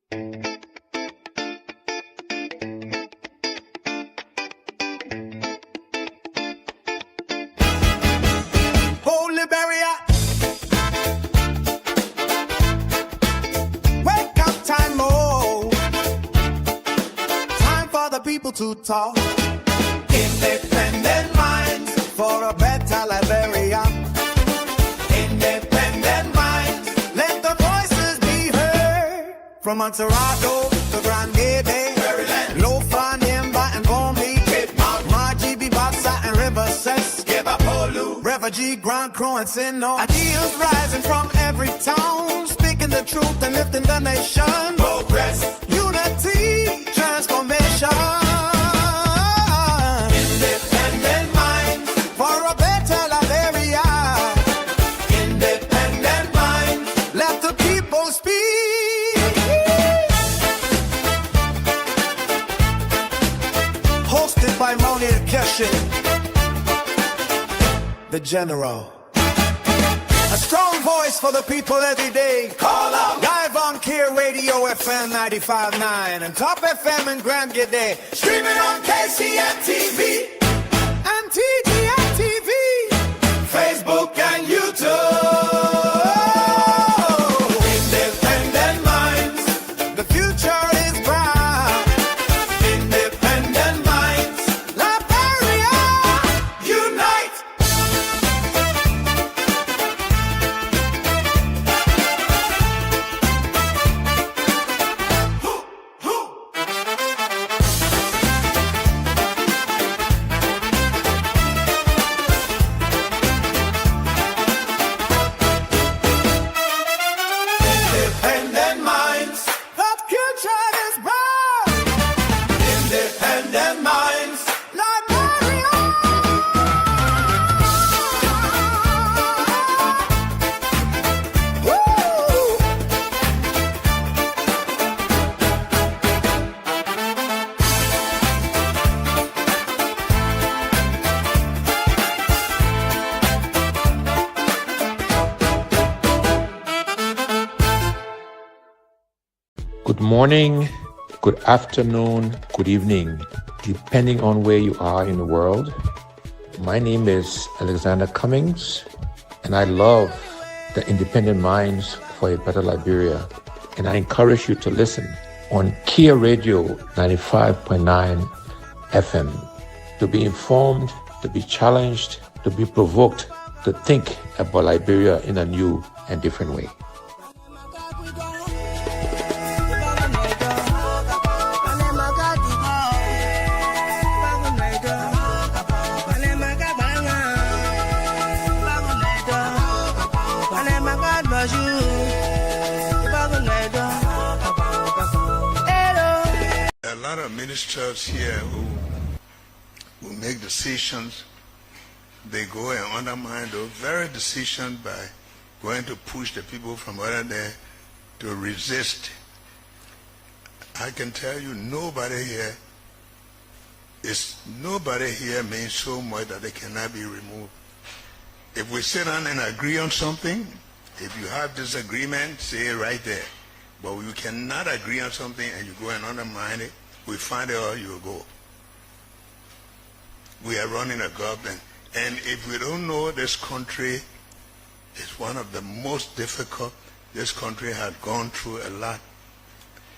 Oh, Liberia, wake up time, oh, time for the people to talk. Independent minds for a better Liberia. Independent minds, let the voices be heard. From Montserrat to Grand Gate, Low Fanimba and Bombi, Margie, Bibasa and River Cess, Refugee, Grand Croix and Sino. Ideas rising from every town, speaking the truth and lifting the nation. Progress, unity, transformation. Independent minds for a better Liberia. Independent minds, let the people speak. Hosted by Monier Keshin, the General. A strong voice for the people every day. Call out. Live on Care Radio FM 95.9 and Top FM in Grand Gede. Streaming on KCN TV and TGN TV, Facebook and YouTube. Independent minds, the future is bright. Independent minds, Liberia, unite. Independent minds, the future is bright. Independent minds, Liberia. Woo! Good morning, good afternoon, good evening, depending on where you are in the world. My name is Alexander Cummings, and I love the Independent Minds for a Better Liberia. And I encourage you to listen on Kia Radio 95.9 FM to be informed, to be challenged, to be provoked, to think about Liberia in a new and different way. A lot of ministers here who make decisions, they go and undermine those very decisions by going to push the people from over there to resist. I can tell you nobody here means so much that they cannot be removed. If we sit down and agree on something, if you have disagreement, say it right there. But you cannot agree on something and you go and undermine it, we find out you'll go. We are running a government. And if we don't know this country is one of the most difficult, this country has gone through a lot.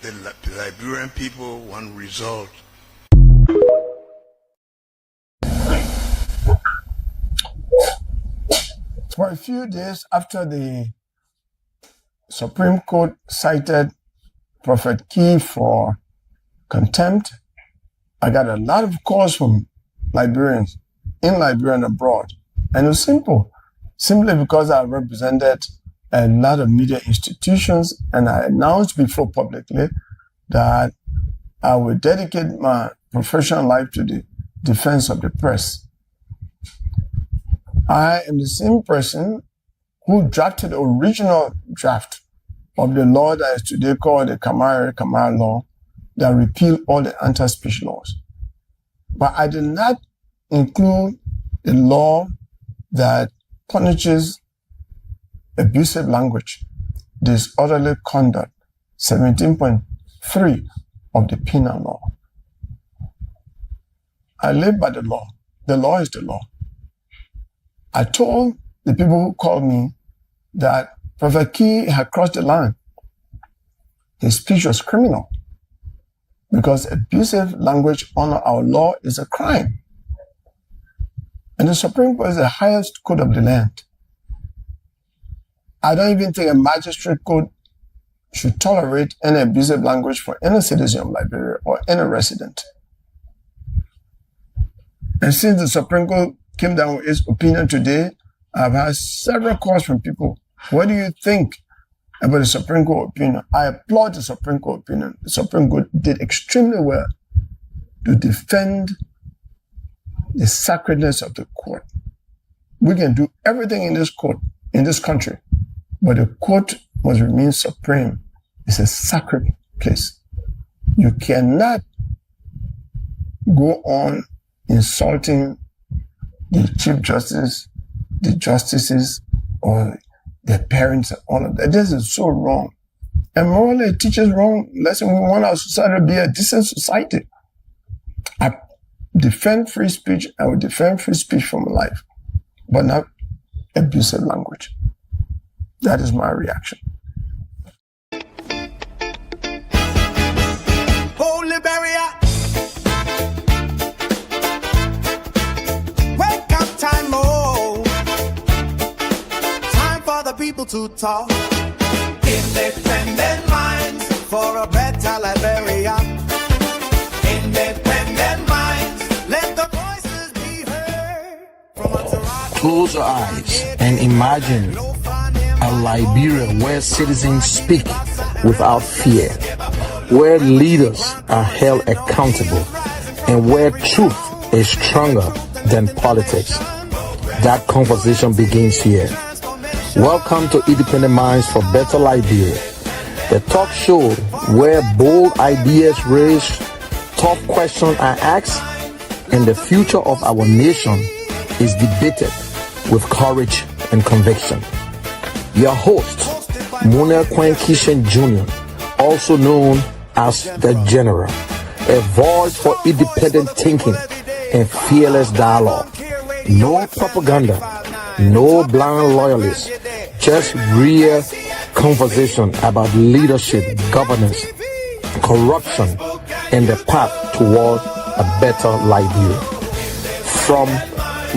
The Liberian people want results. For a few days after the Supreme Court cited Prophet Key for contempt, I got a lot of calls from Liberians in Liberia and abroad. And it was simple, simply because I represented a lot of media institutions and I announced before publicly that I would dedicate my professional life to the defense of the press. I am the same person who drafted the original draft of the law that is today called the Kamara law that repealed all the anti-speech laws. But I did not include a law that punishes abusive language, disorderly conduct, 17.5 3 of the penal law. I live by the law. The law is the law. I told the people who called me that Prophet Key had crossed the line. His speech was criminal because abusive language on our law is a crime. And the Supreme Court is the highest court of the land. I don't even think a magistrate court should tolerate any abusive language for any citizen of Liberia or any resident. And since the Supreme Court came down with its opinion today, I've had several calls from people. What do you think about the Supreme Court opinion? I applaud the Supreme Court opinion. The Supreme Court did extremely well to defend the sacredness of the court. We can do everything in this court, in this country, but the court must remain supreme. It's a sacred place. You cannot go on insulting the Chief Justice, the justices, or their parents, and all of that. This is so wrong. And morally, it teaches wrong lesson. We want our society to be a decent society. I defend free speech. I will defend free speech for my life, but not abusive language. That is my reaction. Oh, Liberia. Wake up time, oh. Time for the people to talk. Independent minds for a better Liberia. Independent minds, let the voices be heard. From Close your eyes and imagine a Liberia where citizens speak without fear, where leaders are held accountable, and where truth is stronger than politics. That conversation begins here. Welcome to Independent Minds for Better Liberia, the talk show where bold ideas raised, tough questions are asked, and the future of our nation is debated with courage and conviction. Your host, Munel Kwankishen Jr., also known as the General, a voice for independent thinking and fearless dialogue. No propaganda, no blind loyalists, just real conversation about leadership, governance, corruption, and the path toward a better Liberia. From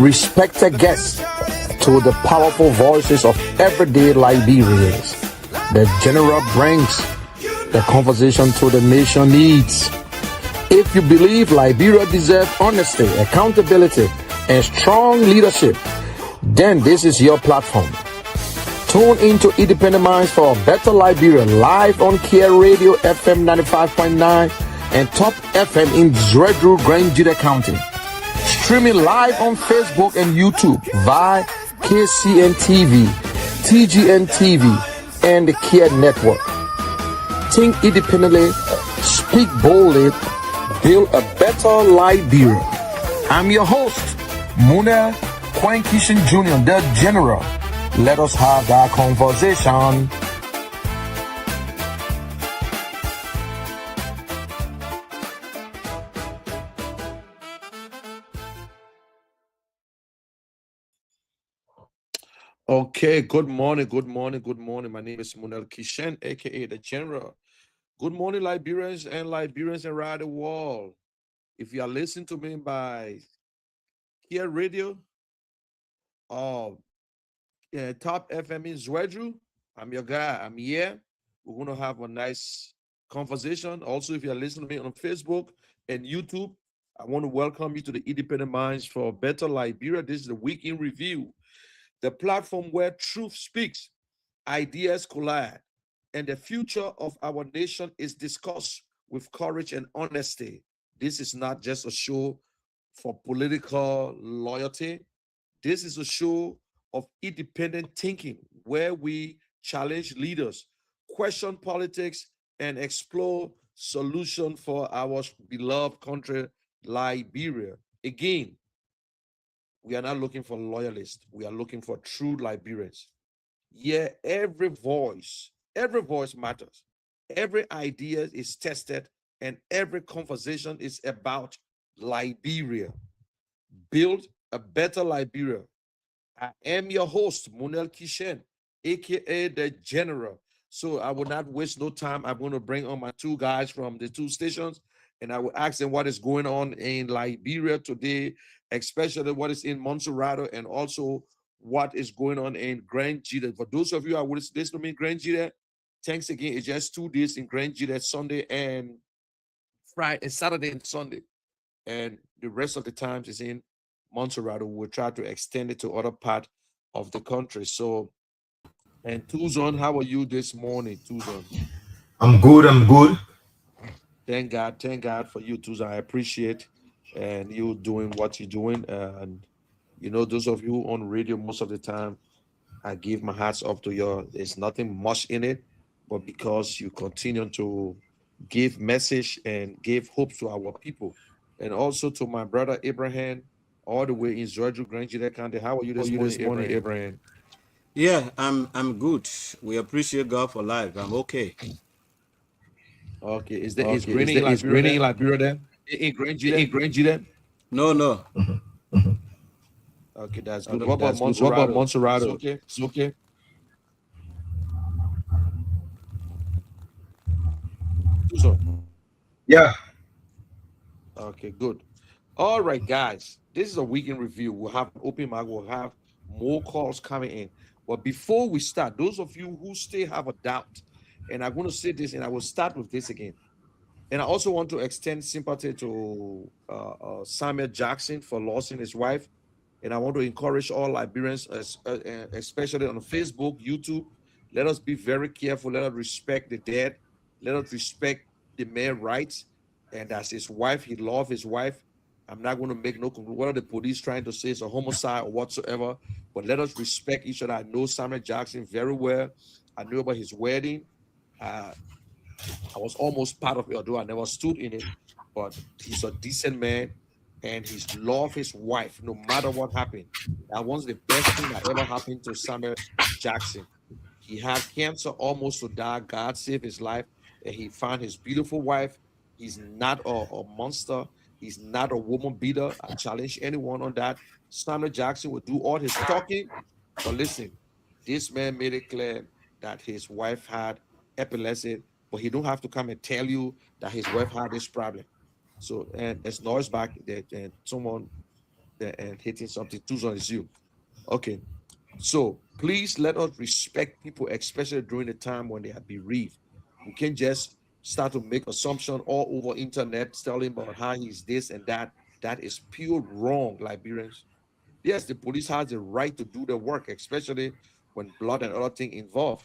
respected guests to the powerful voices of everyday Liberians, the General brings the conversation to the nation needs. If you believe Liberia deserves honesty, accountability, and strong leadership, then this is your platform. Tune into Independent Minds for a Better Liberia live on Care Radio FM 95.9 and Top FM in Zwedru, Grand Juda County. Streaming live on Facebook and YouTube via KCN TV, TGN TV, and the Care Network. Think independently, speak boldly, build a better Liberia. I'm your host, Munel Kwankishen Jr., the General. Let us have that conversation. Okay, good morning. My name is Munel Kishen, aka the General. Good morning, Liberians around the world. If you are listening to me by Care Radio, Top FM in Zwedru, I'm your guy. I'm here. We're going to have a nice conversation. Also, if you're listening to me on Facebook and YouTube, I want to welcome you to the Independent Minds for Better Liberia. This is the Week in Review, the platform where truth speaks, ideas collide, and the future of our nation is discussed with courage and honesty. This is not just a show for political loyalty. This is a show of independent thinking where we challenge leaders, question politics, and explore solutions for our beloved country, Liberia. Again, we are not looking for loyalists. We are looking for true Liberians. Yeah, every voice matters. Every idea is tested, and every conversation is about Liberia. Build a better Liberia. I am your host, Munel Kishen, aka the General. So I will not waste no time. I'm going to bring on my two guys from the two stations, and I will ask them what is going on in Liberia today, especially what is in Montserrat, and also what is going on in Grand Gita. For those of you who are listening to me in Grand Gita, thanks again. It's just 2 days in Grand Gita, Sunday and Friday, Saturday and Sunday, and the rest of the times is in Montserrat. We'll try to extend it to other part of the country. So, and Tuzon, how are you this morning, Tuzon? I'm good. I'm good. Thank God for you, Tuzon. I appreciate and you doing what you're doing. And those of you on radio most of the time, I give my hats off to you. There's nothing much in it, but because you continue to give message and give hope to our people. And also to my brother Abraham, all the way in Georgia, Grand Gita County. How are you this morning, Abraham? Yeah, I'm good. We appreciate God for life. I'm okay. Okay, is raining in Liberia there? In Grand Gita? No, no. Okay, that's good. What about Montserrat? It's okay. So, Yeah. okay, good. All right, guys. This is a weekend review. We'll have an open mic. We'll have more calls coming in. But before we start, those of you who still have a doubt, and I'm going to say this, and I will start with this again. And I also want to extend sympathy to Samuel Jackson for losing his wife. And I want to encourage all Liberians, especially on Facebook, YouTube, let us be very careful. Let us respect the dead. Let us respect the man's rights. And as his wife, he loved his wife. I'm not going to make no conclusion. What are the police trying to say? It's a homicide or whatsoever. But let us respect each other. I know Samuel Jackson very well. I knew about his wedding. I was almost part of it, although I never stood in it. But he's a decent man, and he's loved his wife no matter what happened. That was the best thing that ever happened to Samuel Jackson. He had cancer almost to die. God saved his life, and he found his beautiful wife. He's not a monster. He's not a woman beater. I challenge anyone on that. Samuel Jackson will do all his talking, but listen, this man made it clear that his wife had epilepsy, but he don't have to come and tell you that his wife had this problem. So, and there's noise back there, and someone there and hitting something. Tucson is you. Okay. So please let us respect people, especially during the time when they are bereaved. We can't just start to make assumption all over internet, telling about how he's this and that. That is pure wrong, Liberians. Yes, the police has the right to do their work, especially when blood and other things involved.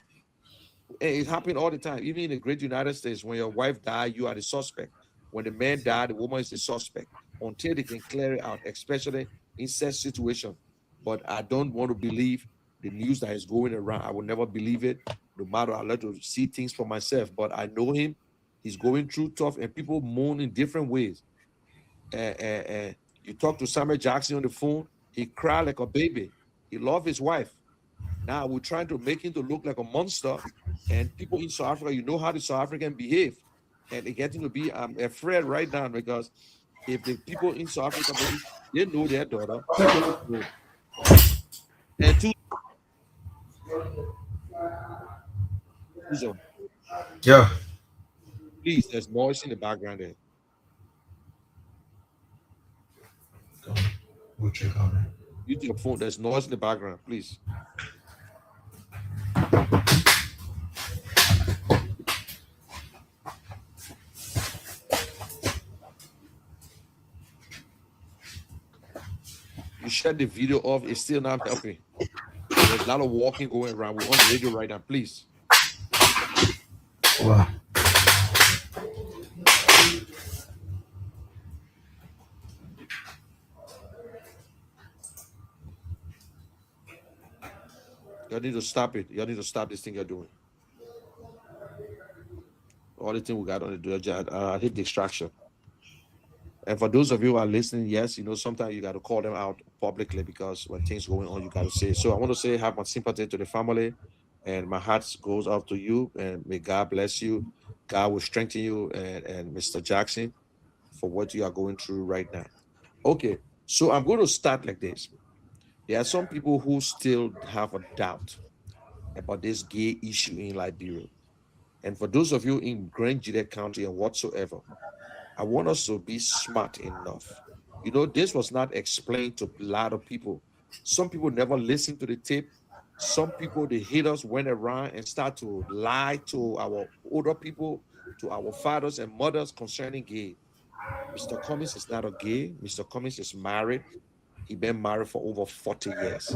It happened all the time. Even in the great United States, when your wife died, you are the suspect. When the man died, the woman is the suspect. Until they can clear it out, especially in such situation. But I don't want to believe the news that is going around. I will never believe it. No matter, I like to see things for myself. But I know him. He's going through tough, and people mourn in different ways. And you talk to Samuel Jackson on the phone, he cried like a baby. He loved his wife. Now we're trying to make him to look like a monster. And people in South Africa, you know how the South African behave. And they're getting to be, I'm afraid right now because if the people in South Africa, they know their daughter. And two, Yeah. please, there's noise in the background there. We'll check on it. Use your phone, there's noise in the background, please. You shut the video off, it's still not helping. There's a lot of walking going around. We're on the radio right now, please. Wow. You need to stop it. You need to stop this thing you're doing. All the thing we got on the I hit distraction. And for those of you who are listening, yes, sometimes you got to call them out publicly because when things going on, you got to say. So I want to say, have my sympathy to the family, and my heart goes out to you, and may God bless you. God will strengthen you and Mr. Jackson for what you are going through right now. Okay, so I'm going to start like this. There are some people who still have a doubt about this gay issue in Liberia. And for those of you in Grand Gillette County and whatsoever, I want us to be smart enough. You know, this was not explained to a lot of people. Some people never listened to the tape. Some people, the haters, went around and start to lie to our older people, to our fathers and mothers concerning gay. Mr. Cummings is not a gay. Mr. Cummings is married. He been married for over 40 years.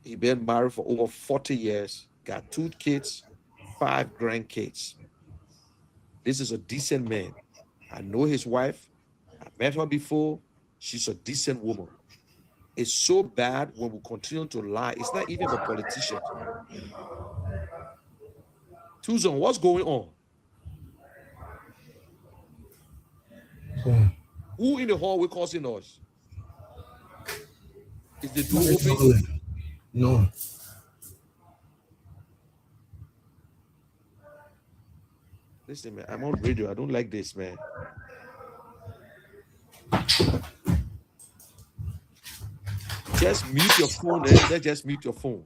He been married for over 40 years, got 2 kids, 5 grandkids. This is a decent man. I know his wife. I met her before. She's a decent woman. It's so bad when we continue to lie. It's not even about politicians. Tuzon, what's going on? Who in the hallway causing noise? Is the door open? No. Listen, man, I'm on radio. I don't like this, man. Just mute your phone, and then just mute your phone.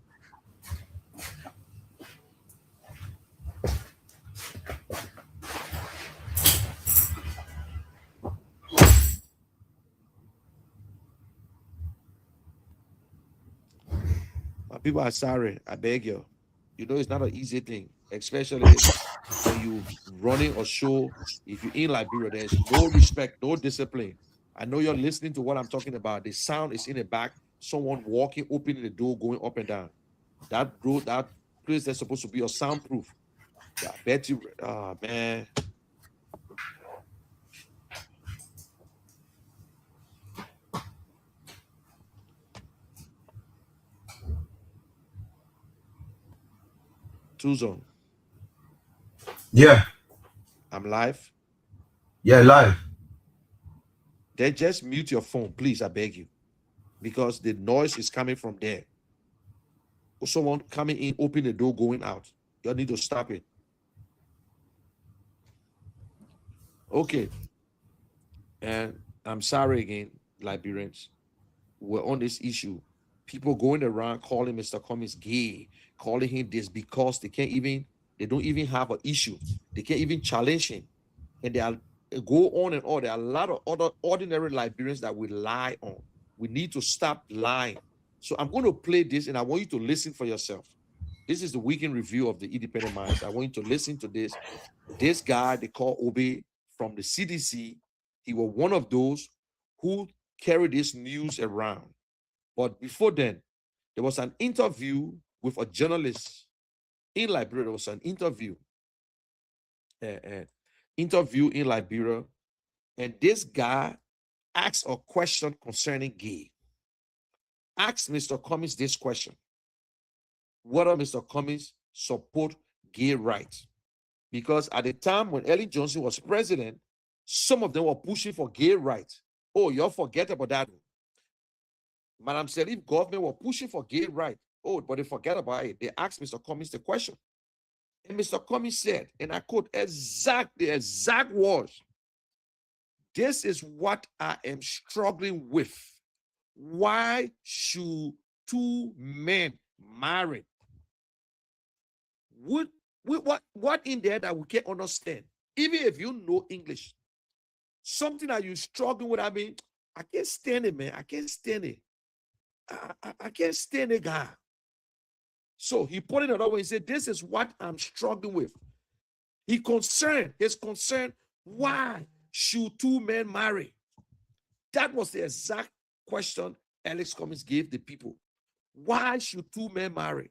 My people are sorry. I beg you. You know, it's not an easy thing, especially when you running a show. If you're in Liberia, there's no respect, no discipline. I know you're listening to what I'm talking about. The sound is in the back. Someone walking, opening the door, going up and down. That road, that place that's supposed to be a soundproof. I bet you, man. Tuzon. Yeah. I'm live. Yeah, live. Then just mute your phone, please. I beg you, because the noise is coming from there. Or someone coming in, open the door, going out. You need to stop it. Okay. And I'm sorry again, Liberians. We're on this issue. People going around calling Mr. Cummings gay, calling him this because they don't even have an issue. They can't even challenge him. And they go on and on. There are a lot of other ordinary Liberians that we lie on. We need to stop lying. So I'm going to play this and I want you to listen for yourself. This is the weekend review of the Independent Minds. I want you to listen to this. This guy, they call Obe from the CDC. He was one of those who carried this news around. But before then, there was an interview with a journalist in Liberia. There was an interview in Liberia, and this guy asked a question concerning gay. Asked Mr. Cummings this question: whether Mr. Cummings support gay rights? Because at the time when Ellen Johnson was president, some of them were pushing for gay rights. Oh, you all forget about that. Madam Serif government were pushing for gay rights. Oh, but they forget about it. They asked Mr. Cummings the question. And Mr. Cummings said, and I quote the exact words, "This is what I am struggling with. Why should 2 men marry?" What in there that we can't understand? Even if you know English, something that you're struggling with, I mean, I can't stand it, man. I can't stand it. I can't stand it, guy. So he put it another way. He said, "This is what I'm struggling with." His concern, why should 2 men marry? That was the exact question Alex Cummings gave the people. Why should 2 men marry?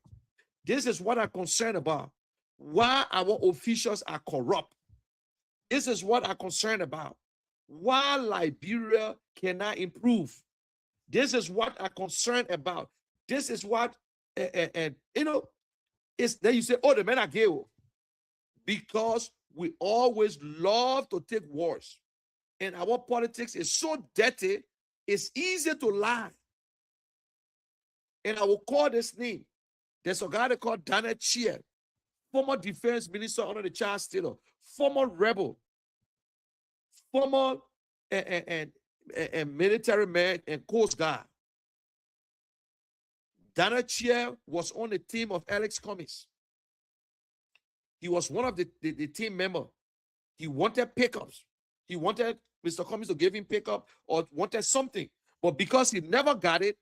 This is what I'm concerned about. Why our officials are corrupt. This is what I'm concerned about. Why Liberia cannot improve. This is what I'm concerned about. This is what, it's then you say, oh, the men are gay. Because we always love to take wars. And our politics is so dirty, it's easy to lie. And I will call this name. There's a guy they call Daniel Chia. former defense minister under the Charles Taylor, former rebel, former and military man and Coast Guard. Dana Chair was on the team of Alex Cummings. He was one of the team members. He wanted pickups. He wanted Mr. Cummings to give him pickup or wanted something. But because he never got it,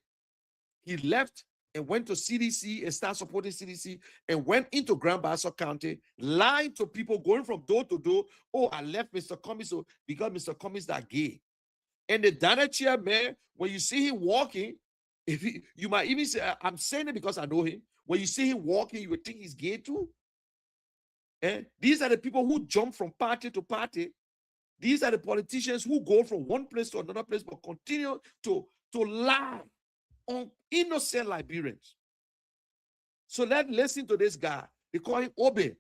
he left and went to CDC and started supporting CDC and went into Grand Bassa County, lying to people, going from door to door. Oh, I left Mr. Cummings because Mr. Cummings that gay. And the Dana Chair man, when you see him walking, you might even say, I'm saying it because I know him. When you see him walking, you would think he's gay too. And these are the people who jump from party to party. These are the politicians who go from one place to another place, but continue to lie on innocent Liberians. So let's listen to this guy. They call him Obe.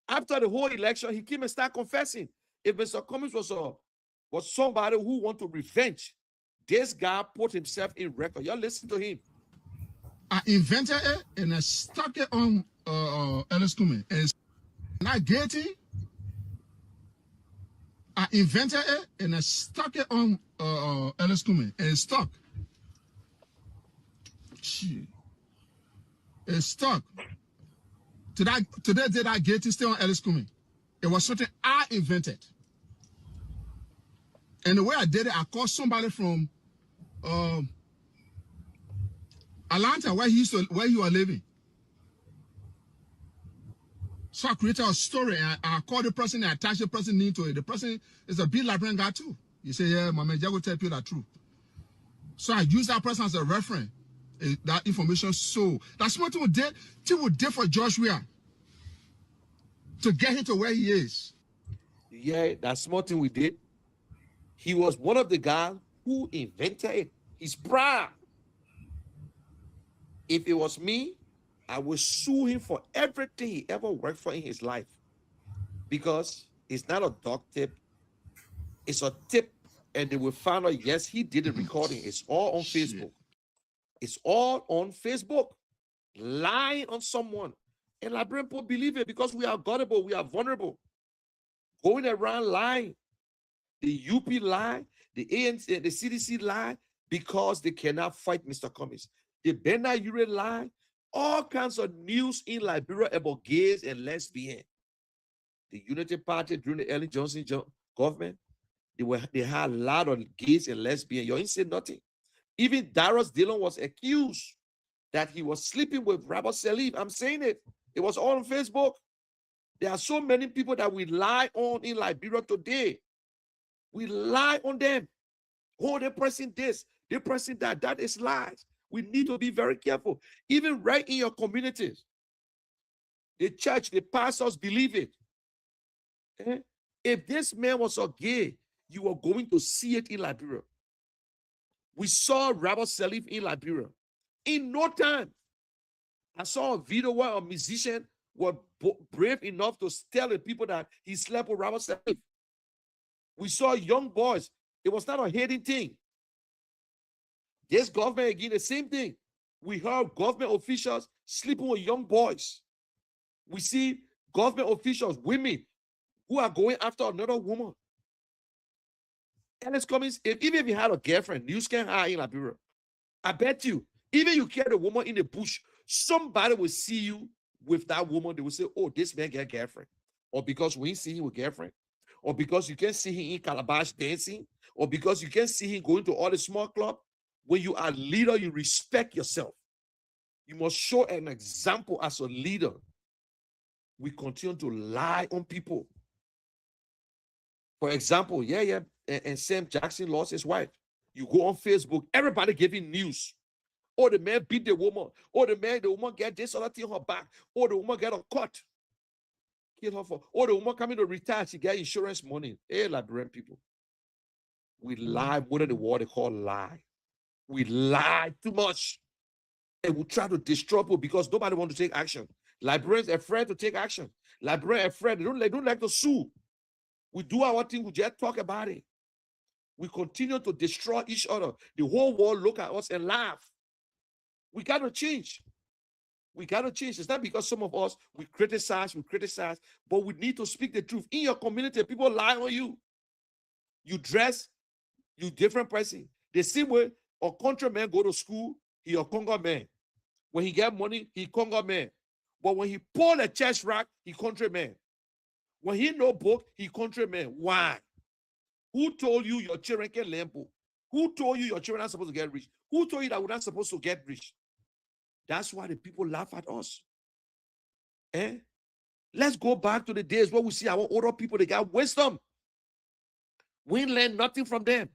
After the whole election, he came and started confessing. If Mr. Cummings was somebody who want to revenge, this guy put himself in record. Y'all listen to him. I invented it and I stuck it on Ellis Cummings. And I get it. I invented it and I stuck it on Ellis Cummings and it's stuck. Shit. It's stuck. Today did I get it still on Ellis Cummings? It was something I invented. And the way I did it, I called somebody from Atlanta, where he was living. So I created a story and I called the person and attached the person into it. The person is a big Liberian guy too. He said, yeah, my man, I will tell you the truth. So I used that person as a reference, that information. So that's what we did for Joshua to get him to where he is. Yeah, that's small thing we did. He was one of the guys who invented it. He's proud. If it was me, I would sue him for everything he ever worked for in his life. Because it's not a dog tip. It's a tip. And they will find out, yes, he did the recording. It's all on Facebook. It's all on Facebook. Lying on someone. And Liberian people believe it because we are gullible. We are vulnerable. Going around lying. The UP lie, the ANC, the CDC lie, because they cannot fight Mr. Cummings. The Bena Ure lie, all kinds of news in Liberia about gays and lesbians. The Unity Party during the Ellen Johnson government, they had a lot of gays and lesbians. You ain't saying nothing. Even Darius Dillon was accused that he was sleeping with Robert Salif. I'm saying it. It was all on Facebook. There are so many people that we lie on in Liberia today. We lie on them. Oh, they're pressing this, they're pressing that. That is lies. We need to be very careful. Even right in your communities. The church, the pastors believe it. If this man was a gay, you were going to see it in Liberia. We saw Robert Salif in Liberia. In no time, I saw a video where a musician was brave enough to tell the people that he slept with Robert Salif. We saw young boys. It was not a hating thing. This government, again, the same thing. We heard government officials sleeping with young boys. We see government officials, women, who are going after another woman. Alex Cummings, even if you had a girlfriend, you can hide in Liberia. I bet you, even you carry a woman in the bush, somebody will see you with that woman. They will say, oh, this man got a girlfriend. Or because we see him with girlfriend. Or because you can see him in Calabash dancing, or because you can see him going to all the small clubs. When you are a leader, you respect yourself. You must show an example as a leader. We continue to lie on people. For example, and Sam Jackson lost his wife. You go on Facebook, everybody giving news. Oh, the man beat the woman. Oh, the woman get this other thing on her back. Oh, the woman get a cut. Kill her for, oh, the woman coming to retire, she get insurance money. Hey, Liberian people. We lie more than the word they call lie. We lie too much. And we try to destroy people because nobody wants to take action. Liberians are afraid to take action. Liberians are afraid. They don't like to sue. We do our thing, we just talk about it. We continue to destroy each other. The whole world look at us and laugh. We got to change. We got to change. It's not because some of us, we criticize, but we need to speak the truth. In your community, people lie on you. You dress, you different person. The same way a country man go to school, he a Congo man. When he get money, he Congo man. But when he pull a chest rack, he country man. When he no book, he country man. Why? Who told you your children can learn book? Who told you your children are supposed to get rich? Who told you that we're not supposed to get rich? That's why the people laugh at us. Let's go back to the days where we see our older people, they got wisdom. We learn nothing from them.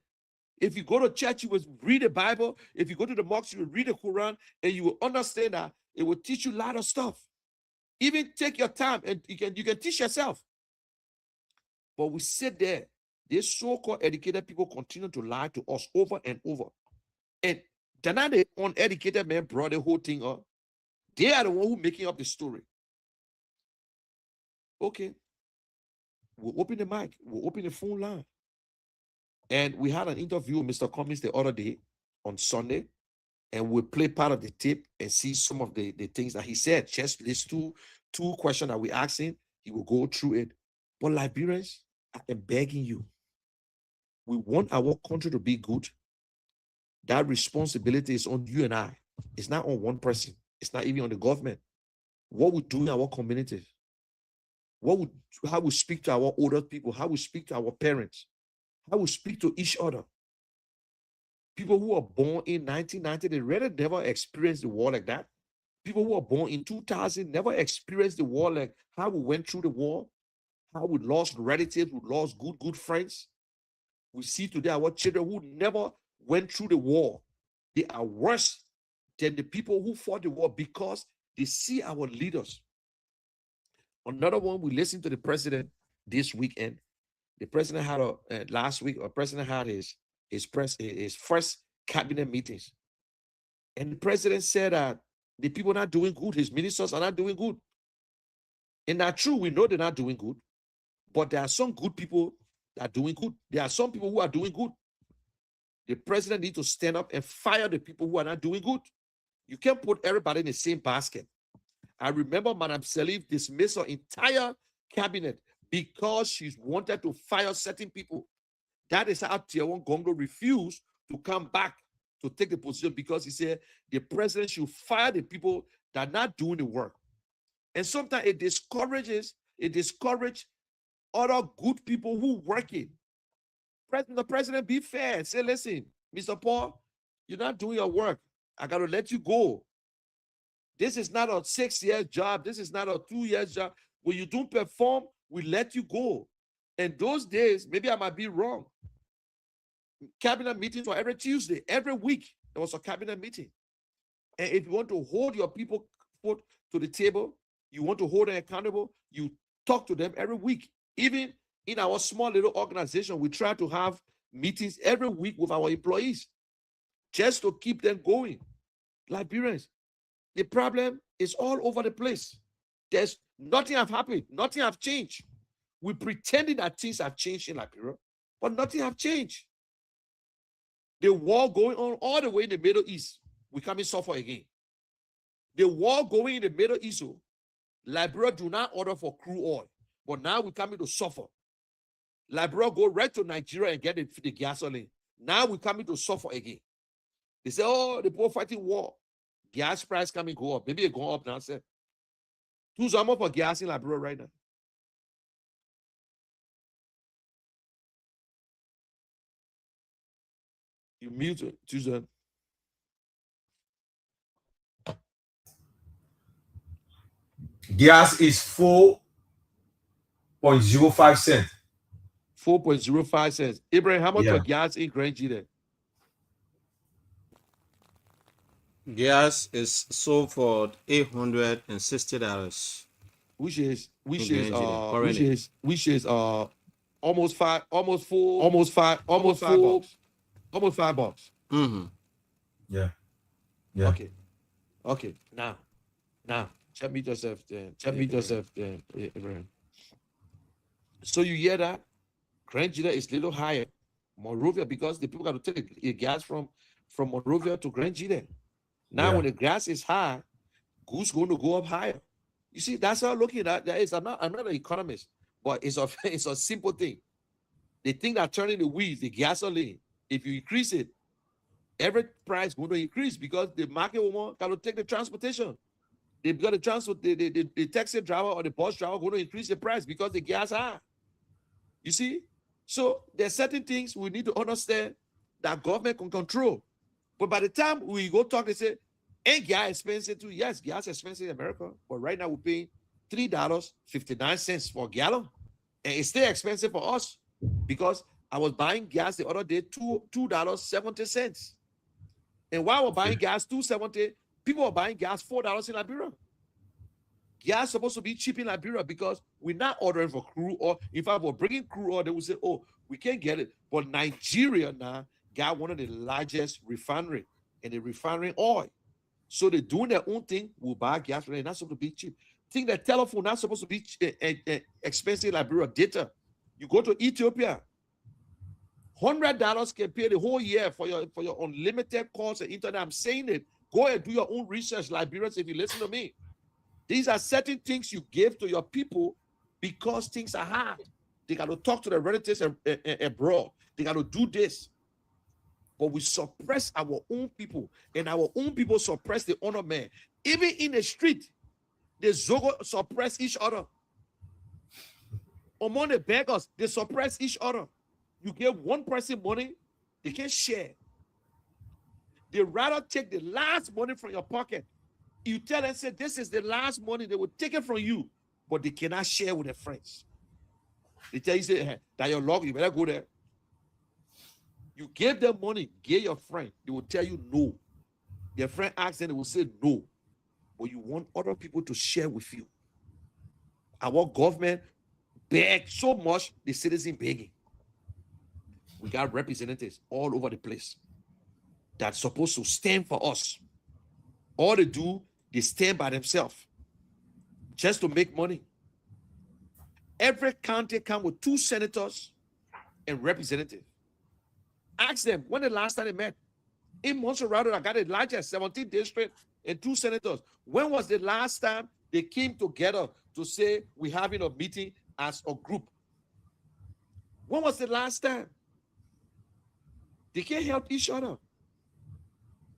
If you go to church, you will read the Bible. If you go to the mosque, you will read the Quran, and you will understand that it will teach you a lot of stuff. Even take your time, and you can teach yourself. But we sit there. These so-called educated people continue to lie to us over and over. And then the uneducated men brought the whole thing up. They are the one who making up the story. Okay. We'll open the mic. We'll open the phone line. And we had an interview with Mr. Cummings the other day on Sunday. And we'll play part of the tape and see some of the things that he said. Just these two questions that we asked him. He will go through it. But Liberians, I am begging you. We want our country to be good. That responsibility is on you and I. It's not on one person. It's not even on the government. What we do in our communities, how we speak to our older people, how we speak to our parents, how we speak to each other. People who are born in 1990, they really never experienced the war like that. People who are born in 2000 never experienced the war like how we went through the war, how we lost relatives, we lost good friends. We see today our children who never went through the war. They are worse than the people who fought the war because they see our leaders. Another one, we listened to the president this weekend. The president had last week, or president had his first cabinet meetings. And the president said that the people are not doing good. His ministers are not doing good. And that's true. We know they're not doing good. But there are some good people that are doing good. There are some people who are doing good. The president needs to stand up and fire the people who are not doing good. You can't put everybody in the same basket. I remember Madame Salif dismissed her entire cabinet because she wanted to fire certain people. That is how Tier 1 Gongo refused to come back to take the position, because he said the president should fire the people that are not doing the work. And sometimes it discourages other good people who work it. The president be fair and say, listen, Mr. Paul, you're not doing your work. I got to let you go. This is not a 6-year job. This is not a 2-year job. When you don't perform, we let you go. And those days, maybe I might be wrong. Cabinet meetings were every Tuesday. Every week, there was a cabinet meeting. And if you want to hold your people to the table, you want to hold them accountable, you talk to them every week. Even in our small little organization, we try to have meetings every week with our employees just to keep them going. Liberians, the problem is all over the place. There's nothing have happened. Nothing have changed. We're pretending that things have changed in Liberia, but nothing have changed. The war going on all the way in the Middle East, we come and suffer again. The war going in the Middle East, Liberia do not order for crude oil, but now we coming to suffer. Liberia go right to Nigeria and get the gasoline. Now we coming to suffer again. They say, oh, the people fighting war. Gas price coming go up. Maybe it go up now. Say, $2 for gas in Liberia right now. You mute it, Susan. Gas is 4.05 cents. 4.05 cents. Ibrahim, how much for gas in Grand Gita? Gas is sold for $860. Which is almost $5. Mm-hmm. Yeah. Okay. Now, check me yourself then. Ibrahim. So you hear that? Grand Gita is a little higher. Monrovia, because the people got to take the gas from Monrovia to Grand Gita. Now, when the gas is high, Who's going to go up higher? You see, that's how I'm looking at that. I'm not an economist, but it's a simple thing. The thing that turning the wheels, the gasoline, if you increase it, every price going to increase because the market will got to take the transportation. They've got to transport the taxi driver or the bus driver going to increase the price because the gas high. You see? So there are certain things we need to understand that government can control. But by the time we go talk, they say, ain't gas expensive too? Yes, gas expensive in America. But right now we're paying $3.59 for a gallon. And it's still expensive for us because I was buying gas the other day, $2.70. And while we're buying gas $2.70, people are buying gas $4 in Liberia. Gas is supposed to be cheap in Liberia because we're not ordering for crude oil. If I were bringing crude oil, they would say, oh, we can't get it. But Nigeria now got one of the largest refinery and the refining oil. So they're doing their own thing. We'll buy gas, they're not supposed to be cheap. Think that telephone not supposed to be expensive in Liberia. Data. You go to Ethiopia, $100 can pay the whole year for your unlimited calls and internet. I'm saying it. Go and do your own research, Liberians, if you listen to me. These are certain things you give to your people because things are hard. They got to talk to their relatives abroad. They got to do this. But we suppress our own people, and our own people suppress the honor man. Even in the street, the Zogo suppress each other. Among the beggars, they suppress each other. You give one person money, they can't share. They rather take the last money from your pocket. You tell them, say, this is the last money, they will take it from you, but they cannot share with their friends. They tell you, say, hey, that your log, you better go there. You give them money, give your friend, they will tell you no. Their friend asks them, they will say no. But you want other people to share with you. Our government begs so much, the citizen begging. We got representatives all over the place that's supposed to stand for us. All they do, they stand by themselves just to make money. Every county comes with 2 senators and representatives. Ask them when the last time they met. In Montserrat, I got the largest 17th district and 2 senators. When was the last time they came together to say we're having a meeting as a group? When was the last time? They can't help each other.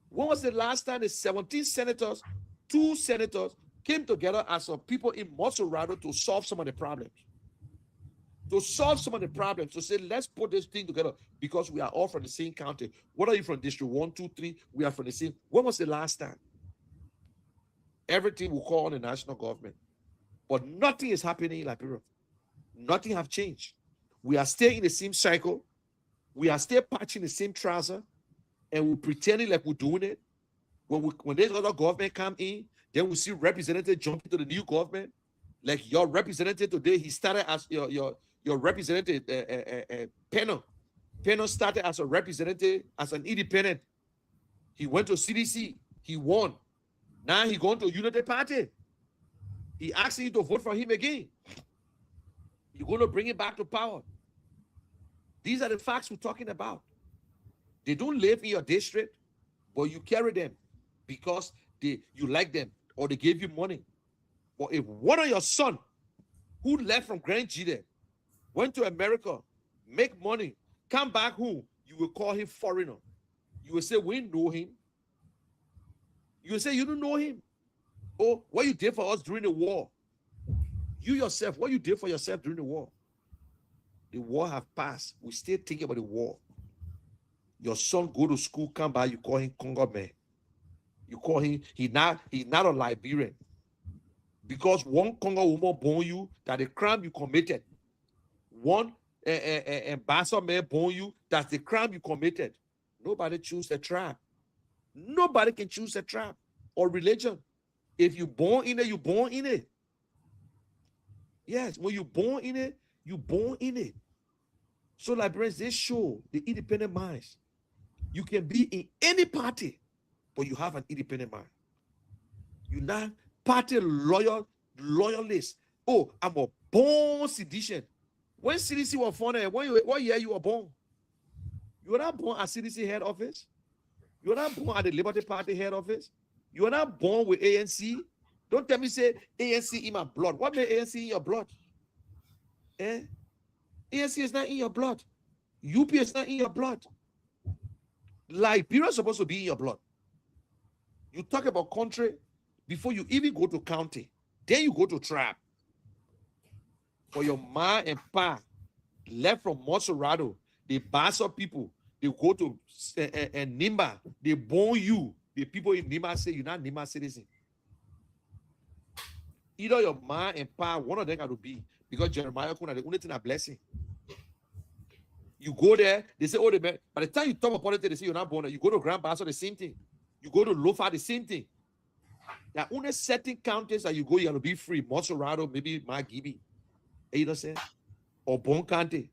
When was the last time the 17 senators, 2 senators came together as a people in Montserrat to solve some of the problems? To solve some of the problems, to say, let's put this thing together because we are all from the same county. What are you from? District 1, 2, 3? We are from the same. When was the last time? Everything will call on the national government. But nothing is happening in Liberia. Nothing have changed. We are still in the same cycle. We are still patching the same trouser. And we're pretending like we're doing it. When this other government come in, then we see representatives jump into the new government. Like your representative today, he started as your representative, Penno. Penno started as a representative, as an independent. He went to CDC. He won. Now he's going to Unity Party. He asked you to vote for him again. You're going to bring him back to power. These are the facts we're talking about. They don't live in your district, but you carry them because you like them or they gave you money. But if one of your son who left from Grand G there, went to America, make money, come back home, you will call him foreigner. You will say, we know him. You will say, you don't know him. Oh, what you did for us during the war. You yourself, what you did for yourself during the war. The war have passed. We still thinking about the war. Your son go to school, come back, you call him Congo man. You call him, he's not a Liberian. Because one Congo woman born you, that the crime you committed. One ambassador man born you, that's the crime you committed. Nobody choose a tribe. Nobody can choose a tribe or religion. If you born in it, you born in it. Yes, when you born in it, you born in it. So Liberians, they show the independent minds. You can be in any party, but you have an independent mind. You're not party loyalist. Oh, I'm a born sedition. When CDC was formed, what year you were born? You were not born at CDC head office. You were not born at the Liberty Party head office. You were not born with ANC. Don't tell me say ANC in my blood. What made ANC in your blood? ANC is not in your blood. UP is not in your blood. Liberia is supposed to be in your blood. You talk about country before you even go to county. Then you go to tribe. For your ma and pa left from Monserrato, the Bassa people, they go to Nimba, they born you. The people in Nimba say you're not Nimba citizen. Either your ma and pa, one of them got to be, because Jeremiah Kuna, the only thing a blessing. You go there, they say, oh, by the time you talk about politics, they say you're not born there. You go to Grand Bassa, the same thing. You go to Lofa, the same thing. There are only certain counties that you go, you're going to be free. Monserrato, maybe Magibi. You know what I'm saying? Or Bon County.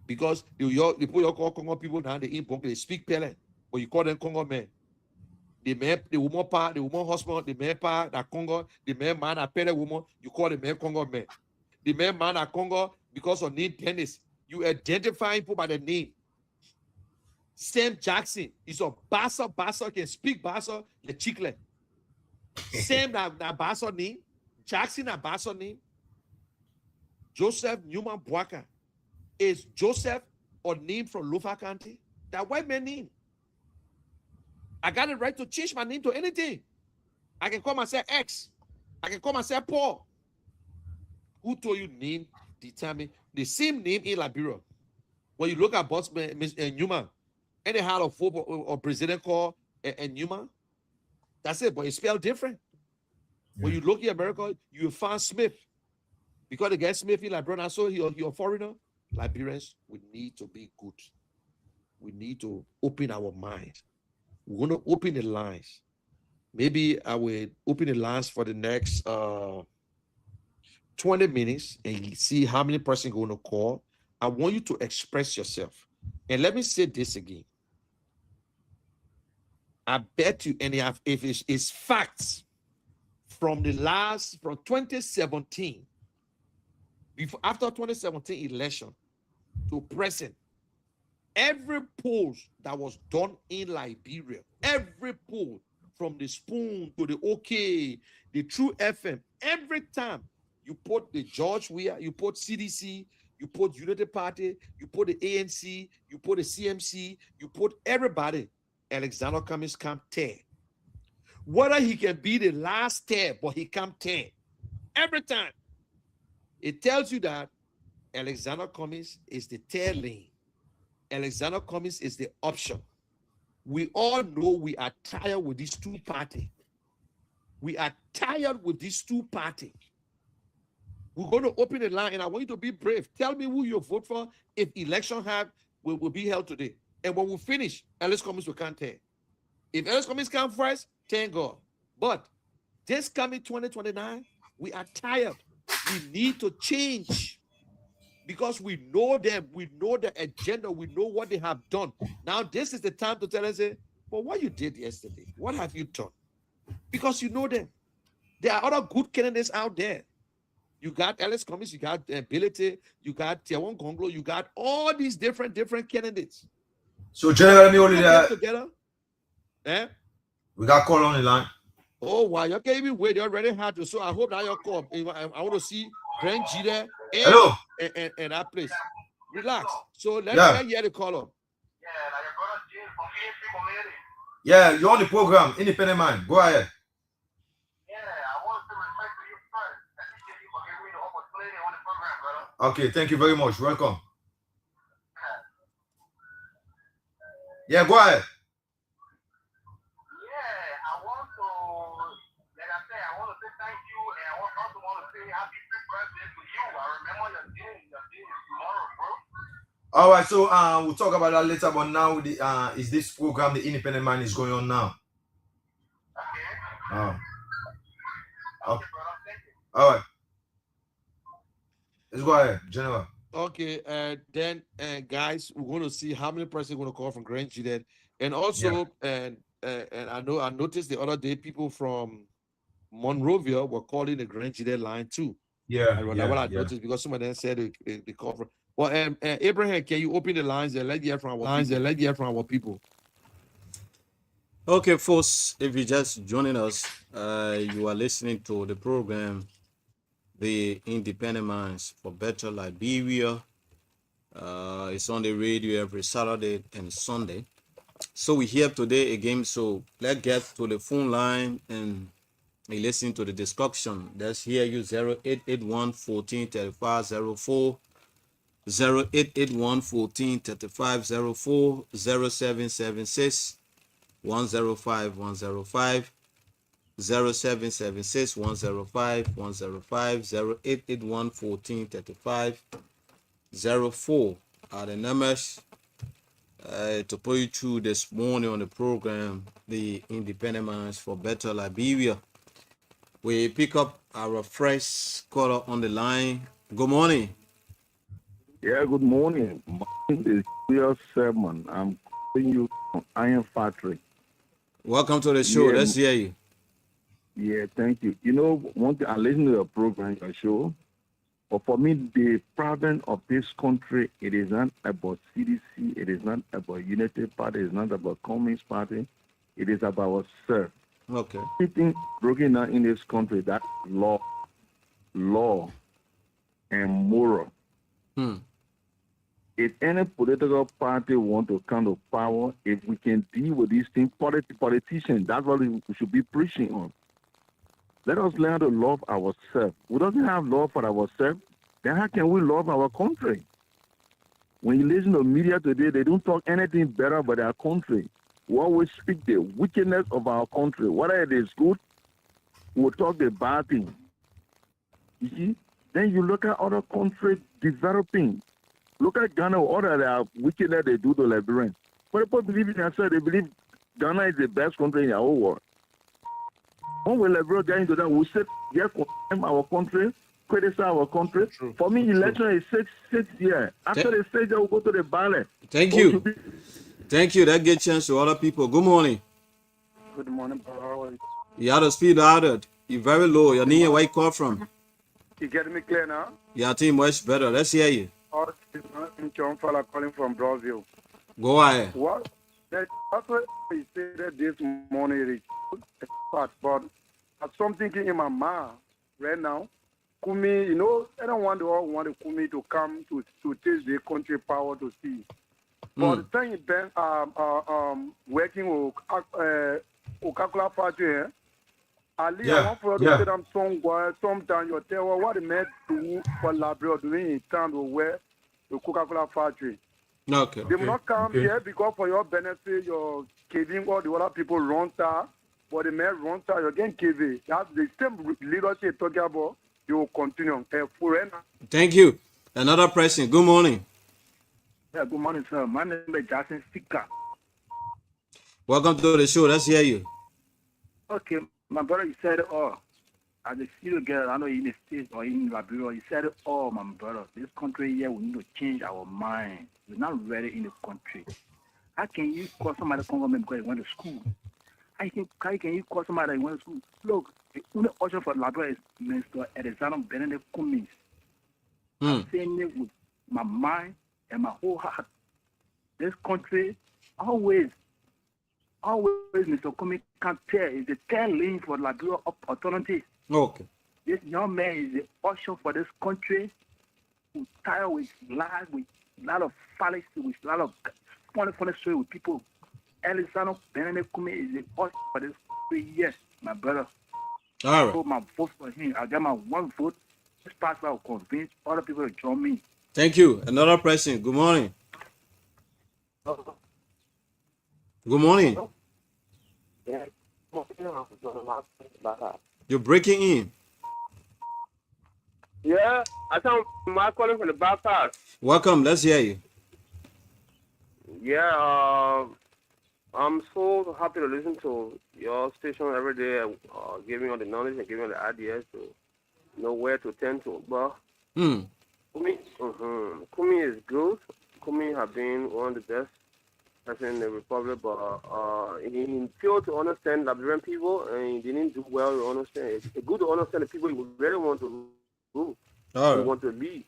Because the people you call Congo people now, they in Bon, they speak Pele, but you call them Congo men. The man, the woman part, the woman husband, the man part, that Congo, the man that Pele woman, you call the man Congo man. The man that Congo, because of name tennis, you identify people by the name. Sam Jackson is a Bassa can speak Bassa, the chicle. Sam that Bassa name, Jackson that Bassa name. Joseph Newman Boaka. Is Joseph or name from Lofa County? That white man name. I got the right to change my name to anything. I can call myself X. I can call myself Paul. Who told you name determine the same name in Liberia? When you look at Boss Newman, any had a football or president called Newman, that's it, but it's spelled different. Yeah. When you look in America, you find Smith. Because the guy Smith in Liberia, so you're a foreigner. Liberians, we need to be good. We need to open our mind. We're going to open the lines. Maybe I will open the lines for the next 20 minutes and see how many persons going to call. I want you to express yourself. And let me say this again. I bet you, and if it's facts from 2017, after 2017 election to present, every poll that was done in Liberia, every poll from the Spoon to the OK, the True FM, every time you put the George Weah, you put CDC, you put Unity Party, you put the ANC, you put the CMC, you put everybody, Alexander Cummings come 10. Whether he can be the last 10, but he come 10. Every time. It tells you that Alexander Cummings is the third lane. Alexander Cummings is the option. We all know we are tired with these two parties. We are tired with these two parties. We're going to open the line, and I want you to be brave. Tell me who you vote for if election will be held today. And when we finish, Alex Cummings will count 10. If Alex Cummings come first, thank God. But this coming 2029, we are tired. We need to change because we know them. We know the agenda. We know what they have done. Now, this is the time to tell us, but what you did yesterday, what have you done? Because you know them. There are other good candidates out there. You got Alex Cummings, you got Ability, you got Tiawan Konglo, you got all these different candidates. So, General, me only together. We got call on the line. Oh, wow. You can't even wait. You already had to. So I hope that your call. I want to see Grand G there and that place. Relax. So let's hear the call up. Yeah, you're on the program. Independent man. Go ahead. Yeah, I want to respect to you first. I appreciate you for giving me the opportunity on the program, brother. Okay, thank you very much. Welcome. Yeah, go ahead. All right, so we'll talk about that later, but now is this program, the Independent Man, is going on now. Okay. Okay. All right. Let's go ahead, General. Okay, then guys, we're going to see how many persons are going to call from Grand G. And also, and I noticed the other day people from Monrovia were calling the Grand G line too. Yeah. What I noticed because some of them said they call from. Well, Abraham, can you open the lines and let hear from our people? Okay, folks, if you're just joining us, you are listening to the program, The Independent Minds for Better Liberia. It's on the radio every Saturday and Sunday. So we're here today again. So let's get to the phone line and listen to the discussion. Let's hear you 0881 14 35 04, 0881 14 35 04, 0776 105 105, 0776 105 105, 0881 14 35 04 are the numbers to put you through this morning on the program, The Independent Minds for Better Liberia. We pick up our first caller on the line. Good morning. Yeah, good morning. My name is Julius Sermon. I'm calling you from Iron Factory. Welcome to the show. Yeah, Let's hear you. yeah, thank you. You know, one thing, I listen to your program, your show, but for me, the problem of this country, it is not about CDC, it is not about Unity Party, it is not about Communist Party, it is about ourselves. Okay. Everything broken down in this country, that law, and moral. If any political party want to come to power, if we can deal with these things, politicians, that's what we should be preaching on. Let us learn to love ourselves. We don't have love for ourselves, then how can we love our country? When you listen to media today, they don't talk anything better about our country. We always speak the wickedness of our country. Whether it is good, we'll talk the bad thing. You see? Then you look at other countries developing. Look at Ghana, all the wickedness they do to Liberians. But people believe in themselves, they believe Ghana is the best country in the whole world. When we Liberia get into that, we say, yes, condemn our country, criticize our country. True. For me, election is six years. After the 6 years, we'll go to the ballot. Thank you. Thank you. That gives chance to other people. Good morning. Good morning, bro. How are you? You have to speak louder. You're very low. Your name, where you call from? You getting me clear now? Your team much better. Let's hear you. All this is John Fala calling from Brazil. Go ahead. What? That's what he said this morning. It's part, but I'm thinking in my mind right now. Kumi, you know, I don't want the Kumi to come to taste the country power to see. But the thing is, working with Coca-Cola factory, I want for you to say them sometimes you tell what the men do for Liberia doing in town to where the Coca-Cola factory. Okay. They will not come here because for your benefit, you're giving all the other people run tar, but the men run tar, you're getting KV. That's the same leadership talking about. You will continue. Thank you. Another person. Good morning. Yeah, good morning, sir. My name is Jackson Sika. Welcome to the show. Let's hear you. Okay, my brother, you said it all. As a student girl, I know in the States or in Liberia, you said it all, my brother. This country here, we need to change our mind. We're not ready in the country. How can you call somebody to come because they went to school? How can you call somebody that went to school? Look, the only option for Liberia is Mr. Alexander Benedict Cummings. I'm saying it with my mind and my whole heart. This country, always, Mr. Cummings can tell is the third lane for Liberia autonomy. Okay. This young man is the option for this country who tired with lies, with a lot of fallacy, with a lot of funny story with people. Alexander Benedict Cummings is the option for this country. Yes, my brother. All right. I put my vote for him. I got my one vote. This pastor will convince other people to join me. Thank you. Another person. Good morning. Good morning. You're breaking in. Yeah, I thought my calling from the bypass. Welcome. Let's hear you. Yeah, I'm so happy to listen to your station every day, giving all the knowledge and giving all the ideas to know where to turn to. But Kumi is good. Kumi has been one of the best person in the republic, but he failed to understand Liberian people, and he didn't do well to understand. It's good to understand the people you really want to rule, you want to lead.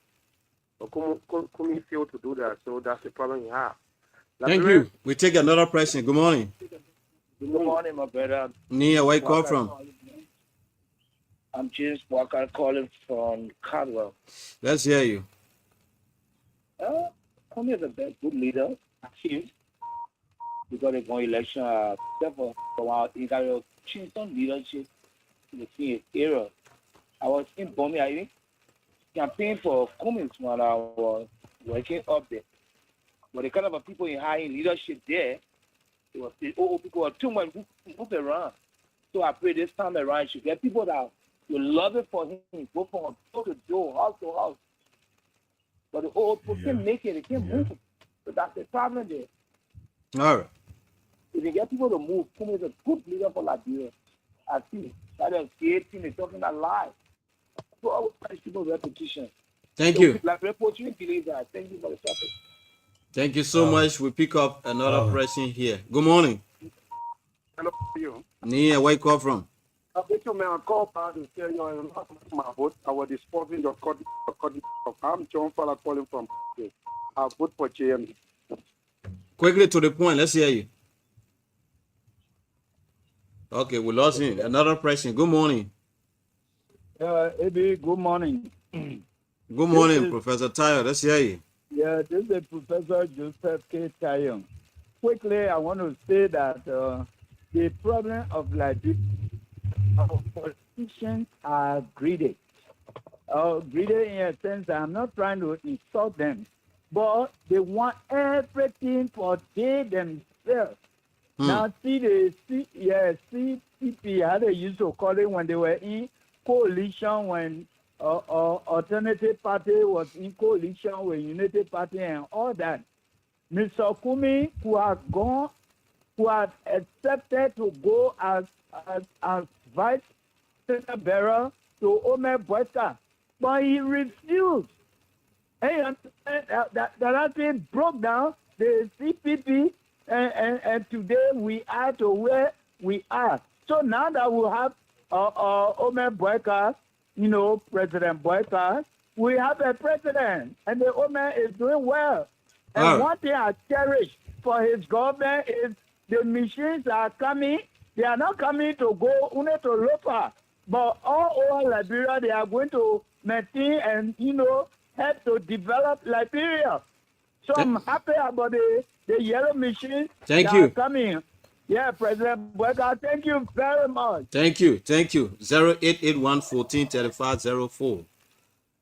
But Kumi failed to do that, so that's the problem you have. Thank you. We take another person. Good morning. Good morning, my brother. Nia, where you call from? I'm James Walker calling from Caldwell. Let's hear you. Comey is a very good leader, I feel, because they go election. Therefore, for our change some leadership in the era. I was in Bombay, I think, campaign for Cummings when I was working up there. But the kind of people in high leadership there, the old people are too much move around. So I pray this time around, you should get people that will love it for him, go from door to door, house to house. But the old people can't make it, they can't move. So that's the problem there. All right. If you get people to move, Cummings is a good leader for Liberia. I see that is creating, they're talking a lie. So I would punish people's repetition. Thank so you. Like reporting believe that. Thank you for the topic. Thank you so much. We pick up another person here. Good morning. Hello, how are you? Nia, where you call from? Victor, may I call back and tell you my vote? I was disposing the code. I'm John Fowler calling from. I vote for JM. Quickly to the point. Let's hear you. Okay, we lost him. Another person. Good morning. Ebi, good morning. Good morning, Professor Tayo. Let's hear you. Yeah, this is Professor Joseph K. Tayo. Quickly, I want to say that the problem of Liberia, our politicians are greedy. Greedy in a sense that I'm not trying to insult them, but they want everything for they themselves. Now, see the CPP, how they used to call it when they were in coalition, when alternative party was in coalition with Unity Party and all that. Mr. Kumi, who had accepted to go as vice president bearer to Omer Boyka, but he refused. And that has been broke down, the CPP, and today we are to where we are. So now that we have Omer Boyka, President Boyka, we have a president, and the Omer is doing well. And one thing I cherish for his government is the machines are coming. They are not coming to go only to Lopa, but all over Liberia, they are going to maintain and, help to develop Liberia. So I'm happy about the yellow machines that are coming. Yeah, President Boyka, thank you very much. Thank you. 0881-14-3504.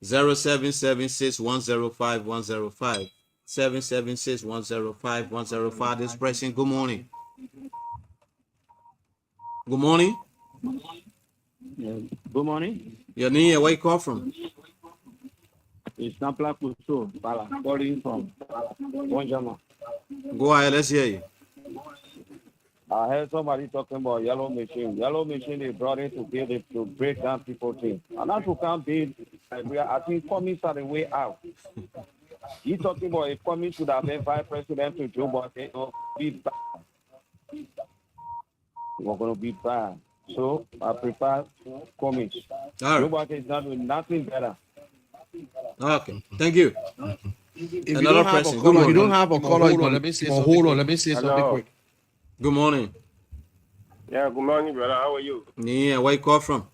0776-105-105. 776-105-105. This person, good morning. Good morning. Good morning. Your name, where you call from? It's Nampla Kuso, calling from Bonjama. Go ahead, let's hear you. I heard somebody talking about yellow machine. Yellow machine is brought in to break down people's things. And not to come big, I think coming are the way out. He's talking about if coming should have been vice president to Joe Biden, be bad. We're going to be bad. So I prefer coming. Joe Biden is not doing nothing better. Okay, thank you. If another person. Good morning. You don't have a caller. Let me say something. Hold on. Let me say something quick. Good morning. Yeah, good morning, brother. How are you? Yeah, where you call from?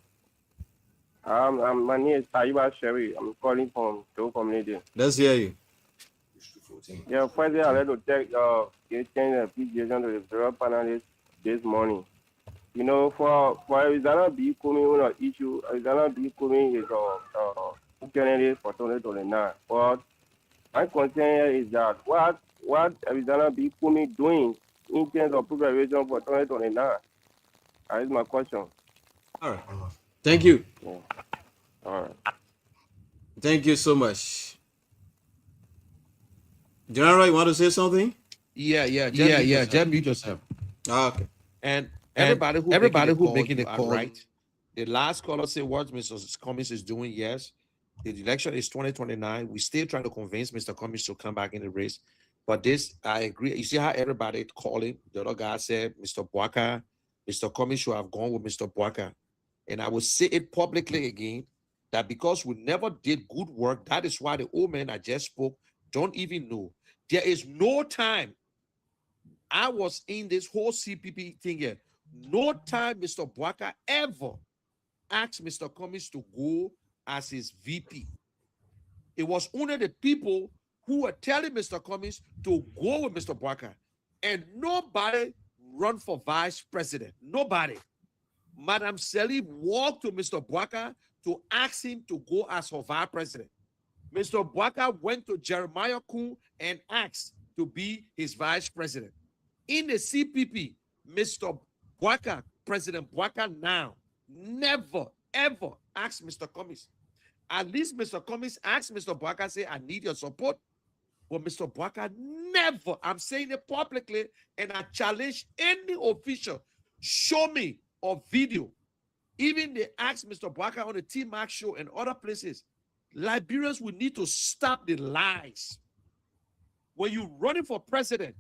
My name is Ayuba Sherry. I'm calling from the community. Let's hear you. Yeah, first I'd like to take change the appreciation to the federal panelists this morning. For Arizona B coming on an issue, Arizona B coming is candidate for 2029. But my concern here is that what Arizona B coming doing in terms of preparation for 2029? That is my question. All right. Thank you. Yeah. All right. Thank you so much. General, you want to say something? Yeah. Just mute yourself. Okay. And everybody who making the call, right? The last caller said what Mr. Cummings is doing. Yes, the election is 2029. We still trying to convince Mr. Cummings to come back in the race. But this, I agree. You see how everybody calling. The other guy said, Mr. Boyka, Mr. Cummings should have gone with Mr. Boyka. And I will say it publicly again, that because we never did good work, that is why the old man I just spoke don't even know. There is no time I was in this whole CPP thing here. No time Mr. Bwaka ever asked Mr. Cummings to go as his VP. It was only the people who were telling Mr. Cummings to go with Mr. Bwaka, and nobody run for vice president. Nobody. Madam Selly walked to Mr. Bwaka to ask him to go as her vice president. Mr. Bwaka went to Jeremiah Kuhn and asked to be his vice president. In the CPP, Mr. Bwaka, President Bwaka now, never, ever asked Mr. Cummings. At least Mr. Cummings asked Mr. Bwaka, say, I need your support. But Mr. Bwaka never, I'm saying it publicly, and I challenge any official, show me a video. Even they asked Mr. Bwaka on the T-Mac show and other places, Liberians will need to stop the lies. When you're running for president,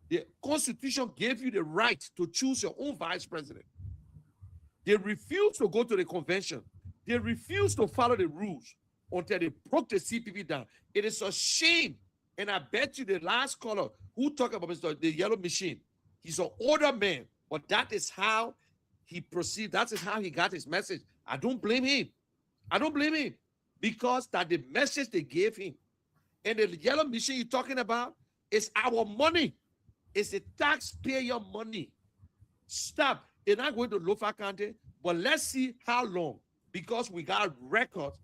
the Constitution gave you the right to choose your own vice president. They refused to go to the convention. They refused to follow the rules until they broke the CPP down. It is a shame. And I bet you the last caller who talked about the yellow machine, he's an older man, but that is how he proceeded. That is how he got his message. I don't blame him. I don't blame him because that the message they gave him. And the yellow machine you're talking about is our money. It's the taxpayer money. Stop. They're not going to Lofa County, but let's see how long, because we got records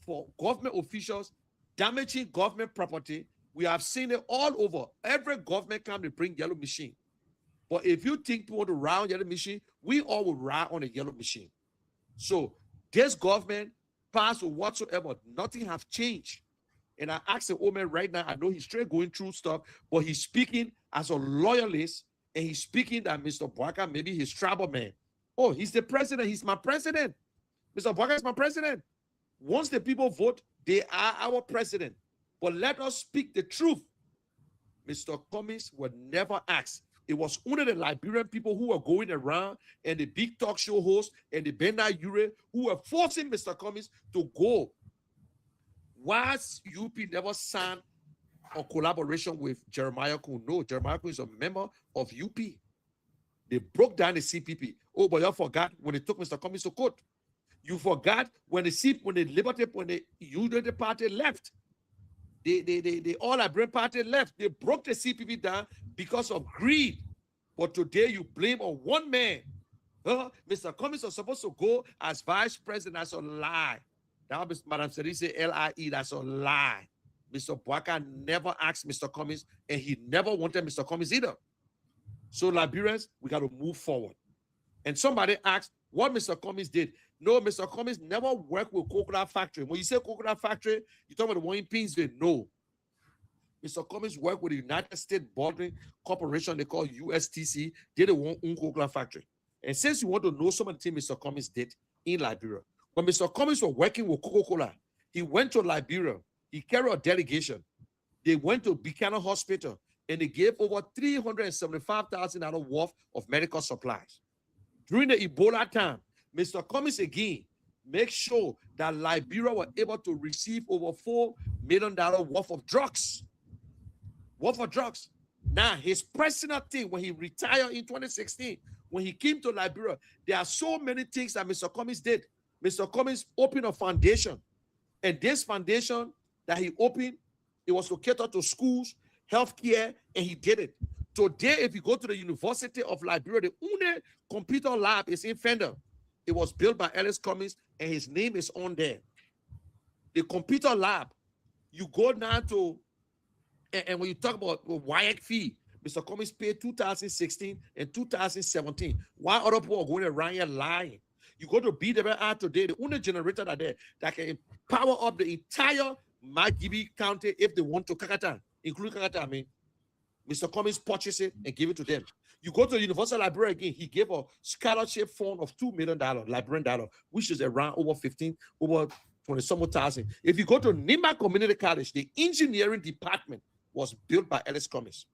for government officials damaging government property. We have seen it all over. Every government come to bring yellow machine. But if you think people want to ride on yellow machine, we all will ride on a yellow machine. So this government, past or whatsoever, nothing have changed. And I asked the old man right now, I know he's straight going through stuff, but he's speaking as a loyalist, and he's speaking that Mr. Bwaka, maybe he's tribal man. Oh, he's the president. He's my president. Mr. Bwaka is my president. Once the people vote, they are our president. But let us speak the truth. Mr. Cummings would never ask. It was only the Liberian people who were going around and the big talk show hosts and the Benda Ure who were forcing Mr. Cummings to go. Why UP never signed a collaboration with Jeremiah Kuhn? No, Jeremiah Kuhn is a member of UP. They broke down the CPP. Oh, but you forgot when they took Mr. Cummings to court. You forgot when the Unity Party left. The All Liberian Party left. They broke the CPP down because of greed. But today you blame on one man. Mr. Cummings was supposed to go as vice president. That's a lie. That was Madam Seri say LIE. That's a lie. Mr. Bwaka never asked Mr. Cummings, and he never wanted Mr. Cummings either. So Liberians, we got to move forward. And somebody asked what Mr. Cummings did. No, Mr. Cummings never worked with coconut factory. When you say coconut factory, you talk about the one in Pinsville. No. Mr. Cummings worked with the United States Bottling Corporation, they call USTC. They the one own coconut factory. And since you want to know some of the things Mr. Cummings did in Liberia, when Mr. Cummings was working with Coca-Cola, he went to Liberia. He carried a delegation. They went to Buchanan Hospital, and they gave over $375,000 worth of medical supplies. During the Ebola time, Mr. Cummings again make sure that Liberia were able to receive over $4 million worth of drugs. Now, his personal thing, when he retired in 2016, when he came to Liberia, there are so many things that Mr. Cummings did. Mr. Cummings opened a foundation, and this foundation that he opened, it was to cater to schools, healthcare, and he did it. Today, if you go to the University of Liberia, the only computer lab is in Fender. It was built by Ellis Cummings, and his name is on there. The computer lab, you go down to, and when you talk about WIAC fee, Mr. Cummings paid 2016 and 2017. Why other people are going around here lying? You go to BWI today, the only generator that can power up the entire Magibi County if they want to Kakata, including Kakata, I mean, Mr. Cummings purchased it and gave it to them. You go to the Universal Library again, he gave a scholarship fund of $2 million, Liberian dollar, which is around over 20 thousand. If you go to Nimba Community College, the engineering department was built by Ellis Cummings.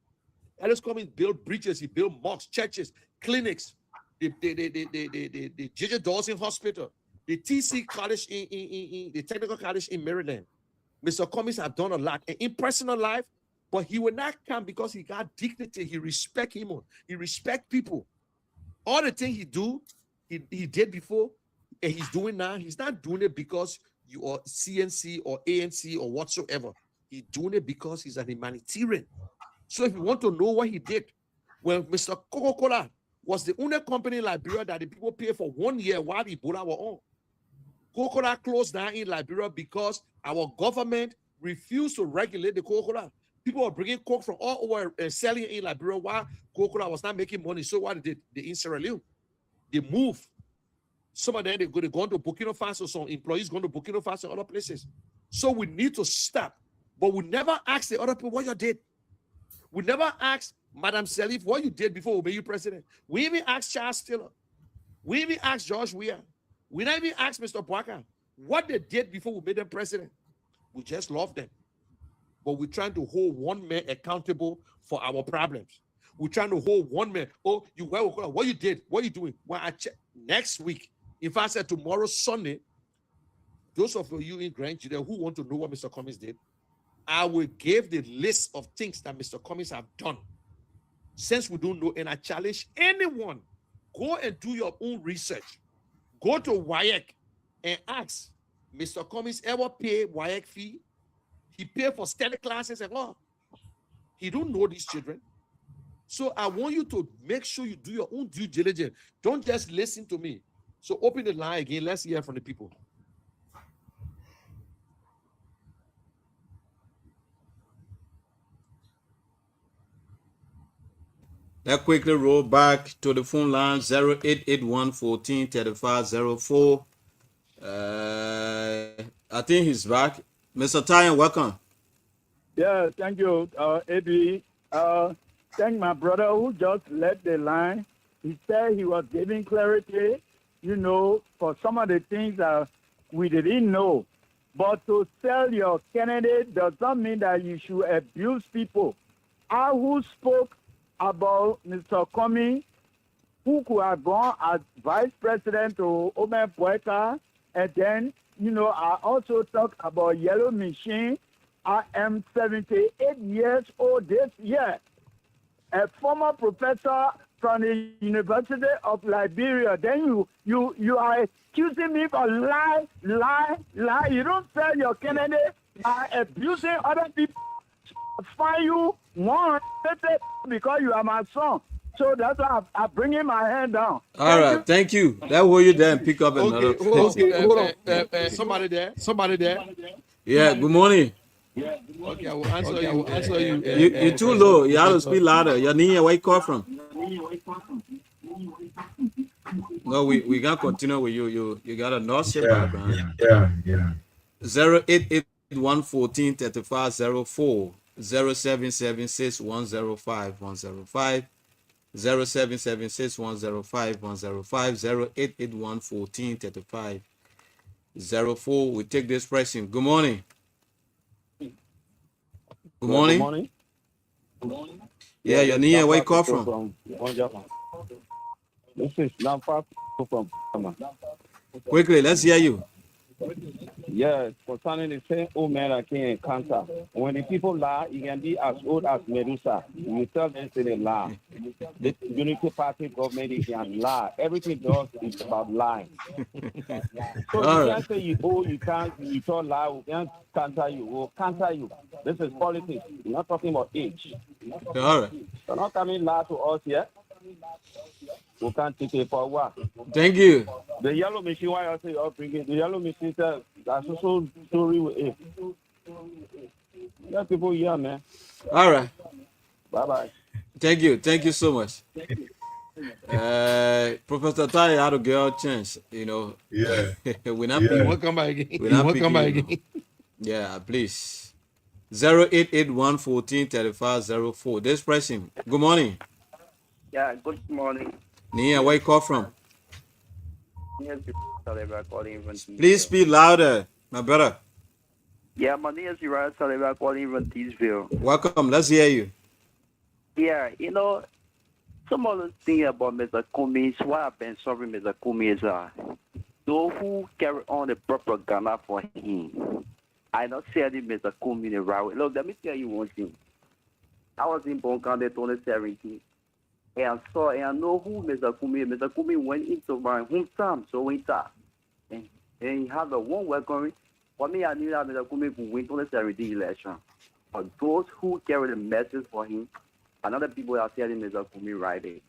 Ellis Cummings built bridges, he built mosques, churches, clinics, the J.J. Dawson Hospital, the TC College in the Technical College in Maryland. Mr. Cummings have done a lot. And in personal life, But he will not come because he got dignity. He respect him. He respect people. All the things he did before, and he's doing now, he's not doing it because you are CNC or ANC or whatsoever. He's doing it because he's an humanitarian. So if you want to know what he did, when Mr. Coca-Cola was the only company in Liberia that the people pay for 1 year while Ebola were on. Coca-Cola closed down in Liberia because our government refused to regulate the Coca-Cola. People were bringing Coke from all over and selling it in Liberia while Coca-Cola was not making money. So what they did, they in Sierra Leone, they moved. Some of them, they go to Burkina Faso, some employees going to Burkina Faso and other places. So we need to stop. But we never ask the other people what you did. We never asked Madam Salif what you did before we made you president. We even asked Charles Taylor. We even asked George Weah. We not even asked Mr. Boaka what they did before we made them president. We just love them. But we're trying to hold one man accountable for our problems. We're trying to hold one man. Oh, what you did? What you doing? Well, I check next week. If I said tomorrow, Sunday, those of you in Grand Judea who want to know what Mr. Cummings did, I will give the list of things that Mr. Cummings have done. Since we don't know, and I challenge anyone, go and do your own research. Go to WAEC and ask, Mr. Cummings ever pay WAEC fee? He paid for study classes and all. He don't know these children. So I want you to make sure you do your own due diligence. Don't just listen to me. So open the line again. Let's hear from the people. Let's quickly roll back to the phone line 0881 14 3504. I think he's back. Mr. Tyan, welcome. Yeah, thank you, AB. Thank my brother who just left the line. He said he was giving clarity, for some of the things that we didn't know. But to sell your candidate does not mean that you should abuse people. I who spoke about Mr. Cummings, who could have gone as vice president to Omen Poeta, and then, I also talked about Yellow Machine. I am 78 years old this year. A former professor from the University of Liberia. Then you are accusing me for lie. You don't sell your candidate by abusing other people. Find you one because you are my son. So that's why I'm bringing my hand down. All right, thank you. That will you then pick up another. Hold on. Somebody there. Yeah, good morning. Okay, I will answer you. You're too low. You have to speak louder. Your knee, where you call from? No, we can continue with you. You got a North Ship background. Yeah. 0881 14 35 04 0776 105 105 0776 105 105 0881 14 35 04. We take this question. Good morning. Good morning. Yeah, your name, where you call from? This is Lampa from Panama. Quickly, let's hear you. Yeah, concerning the same old man I can encounter. When the people lie, you can be as old as Medusa. You tell them to they lie. The Unity Party government, they can lie. Everything does is about lying. So you can't say you old, you can't, you talk lie, we can't counter you, we'll counter you. This is politics. We're not talking about age. All right. You're not coming lie to us yet. We can't take it for a while. Thank you. The yellow machine, why I say you're bringing the yellow machine, that's also story with it. Let people here, man. All right. Bye-bye. Thank you so much. Professor Tai had a girl chance, Yeah. We're not You won't come back again. We're not picking. Yeah, please. 0881 14 35 04. This person. Good morning. Yeah, good morning. Nia, where you call from? Please speak louder, my brother. Yeah, my name is Uriah Saliba calling from Teesville. Welcome. Let's hear you. Yeah, some of the things about Mr. Cummings, why I've been sorry Mr. Cummings are those who carry on the propaganda for him. I not say that Mr. Cummings right. Look, let me tell you one thing. I was in Bonkan in 2017. And I saw and I know who Mr. Kumi. Mr. Kumi went into my hometown, so winter. And he had a one welcome. For me, I knew that Mr. Kumi could win 2017 election. But those who carry the message for him, another people are telling Mr. Kumi right there.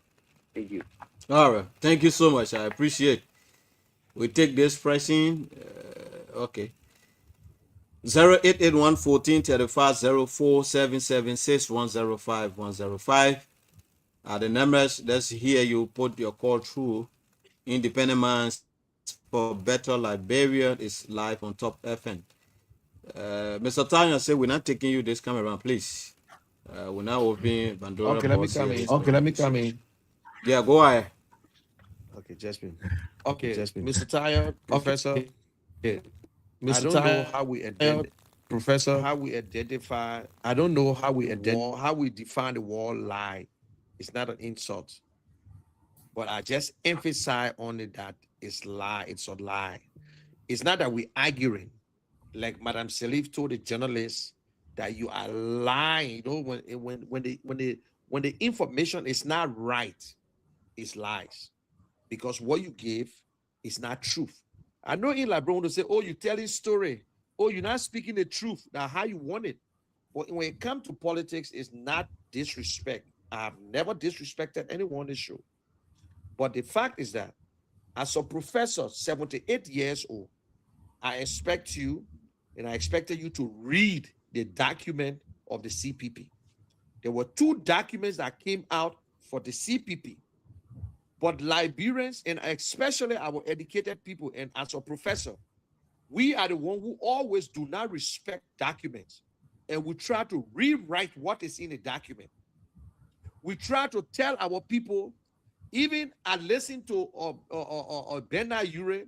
Thank you. All right. Thank you so much. I appreciate. We take this pressing. Okay. 0881 14 35 04 776 105 105 are the numbers. Let's hear you put your call through. Independent Minds for Better Liberia is live on Top FM. Mr. Tanya said we're not taking you this time around, please. We're now opening Bandora. Okay, let me come in. Okay, let me come in. Yeah, go ahead. Okay, Jasmine. Okay, Jasmine. Mr. Tyre, Professor. Yeah. Mr. Tyre, how we identify, Professor, how we identify. I don't know how we identify, how we define the word lie. It's not an insult, but I just emphasize on it that it's lie. It's a lie. It's not that we're arguing, like Madame Salif told the journalist that you are lying. You know, when the information is not right, it's lies, because what you give is not truth. I know in Liberia to say, "Oh, you're telling story. Oh, you're not speaking the truth." Now, how you want it? But when it comes to politics, it's not disrespect. I've never disrespected anyone on the show. But the fact is that, as a professor, 78 years old, I expect you, and I expected you to read the document of the CPP. There were 2 documents that came out for the CPP. But Liberians, and especially our educated people, and as a professor, we are the one who always do not respect documents. And we try to rewrite what is in a document. We try to tell our people, even I listened to Bernard Ure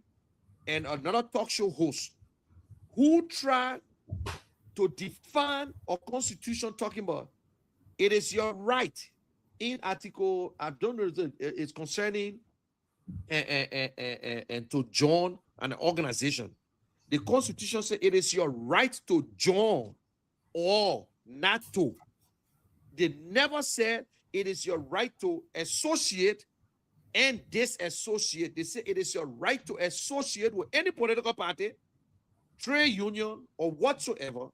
and another talk show host who tried to define a constitution talking about it is your right in article, I don't know, it's concerning and to join an organization. The constitution says it is your right to join or not to. They never said it is your right to associate and disassociate. They say it is your right to associate with any political party, trade union, or whatsoever,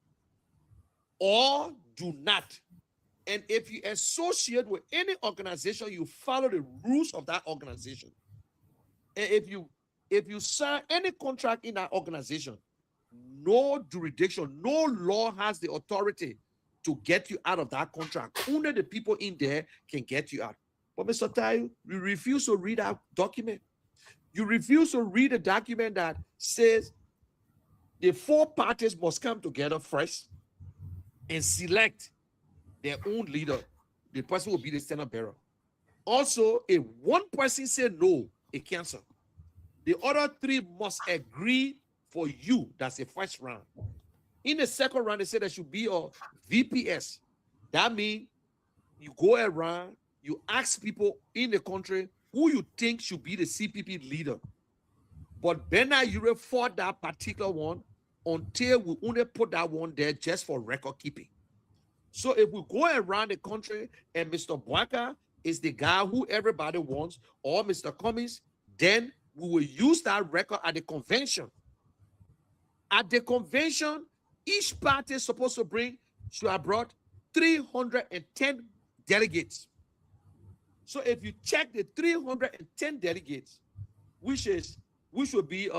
or do not. And if you associate with any organization, you follow the rules of that organization. And if you sign any contract in that organization, no jurisdiction, no law has the authority to get you out of that contract. Only the people in there can get you out. But Mr. Tayo, you refuse to read that document. You refuse to read a document that says the 4 parties must come together first and select their own leader. The person will be the standard bearer. Also, if one person says no, it cancels. The other 3 must agree for you. That's the first round. In the second round, they say there should be a VPS. That means you go around, you ask people in the country who you think should be the CPP leader. But Bernard Ure fought that particular one until we only put that one there just for record keeping. So if we go around the country and Mr. Bwaka is the guy who everybody wants, or Mr. Cummings, then we will use that record at the convention. At the convention, each party is supposed to should have brought 310 delegates. So if you check the 310 delegates, which would be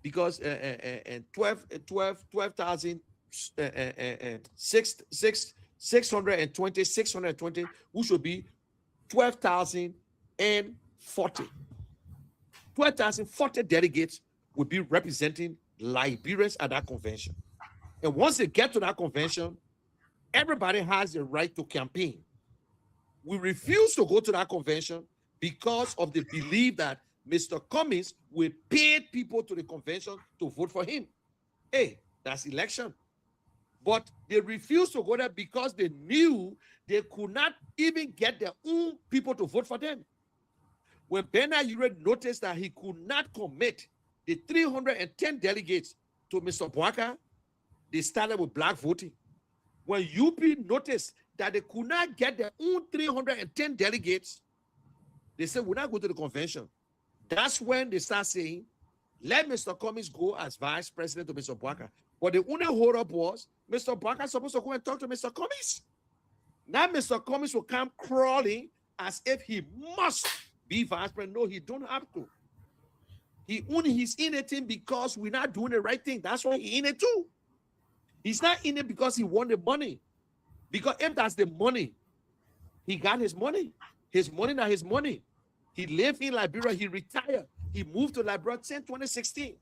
because 12,000 620, which would be 12,040. 12,040 delegates would be representing Liberians at that convention. And once they get to that convention, everybody has the right to campaign. We refuse to go to that convention because of the belief that Mr. Cummings will pay people to the convention to vote for him. Hey, that's election. But they refused to go there because they knew they could not even get their own people to vote for them. When Bernard Ure noticed that he could not commit the 310 delegates to Mr. Bwaka, they started with black voting. When UP noticed that they could not get their own 310 delegates, they said, we're not going to the convention. That's when they start saying, let Mr. Cummings go as vice president to Mr. Bwaka. But the only hold up was, Mr. Bwaka is supposed to go and talk to Mr. Cummings. Now Mr. Cummings will come crawling as if he must be vice president. No, he don't have to. He's in it because we're not doing the right thing. That's why he's in it too. He's not in it because he won the money. Because if that's the money, he got his money. His money, not his money. He lived in Liberia. He retired. He moved to Liberia in 2016.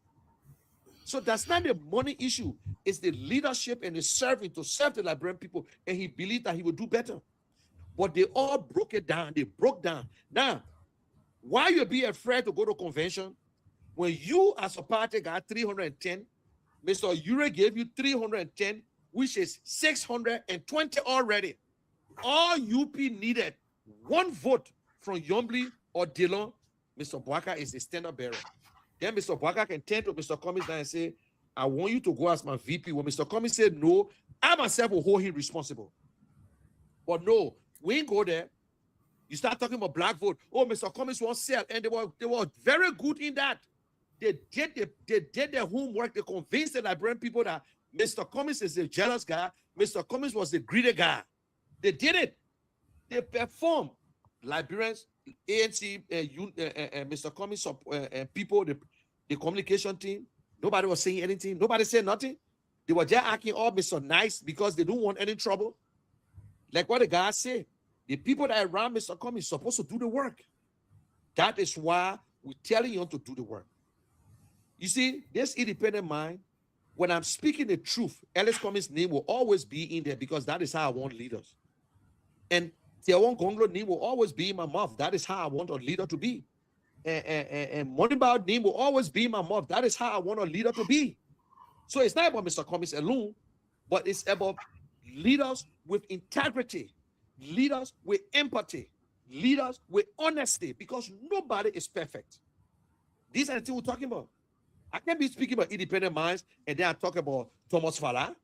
So that's not the money issue. It's the leadership and the serving to serve the Liberian people. And he believed that he would do better. But they all broke it down. They broke down. Now, why you be afraid to go to convention? When you as a party got 310, Mr. Ure gave you 310, which is 620 already. All UP needed one vote from Yombly or Dillon. Mr. Bwaka is the standard bearer. Then Mr. Bwaka can turn to Mr. Cummings and say, I want you to go as my VP. When Mr. Cummings said no, I myself will hold him responsible. But no, we ain't go there. You start talking about black vote. Oh, Mr. Cummings won't sell. And they were very good in that. They did their homework. They convinced the Liberian people that Mr. Cummings is a jealous guy. Mr. Cummings was the greedy guy. They did it. They performed. Liberians, ANC, Mr. Cummings, people, the communication team, nobody was saying anything. Nobody said nothing. They were just acting all Mr. Nice because they don't want any trouble. Like what the guy said, the people that are around Mr. Cummings are supposed to do the work. That is why we're telling you to do the work. You see, this independent mind, when I'm speaking the truth, Ellis Cummings' name will always be in there because that is how I want leaders. And Tiawon Gonglo name will always be in my mouth. That is how I want a leader to be. And Moneybound name will always be in my mouth. That is how I want a leader to be. So it's not about Mr. Cummings alone, but it's about leaders with integrity, leaders with empathy, leaders with honesty, because nobody is perfect. These are the things we're talking about. I can't be speaking about independent minds and then I talk about Thomas Fala.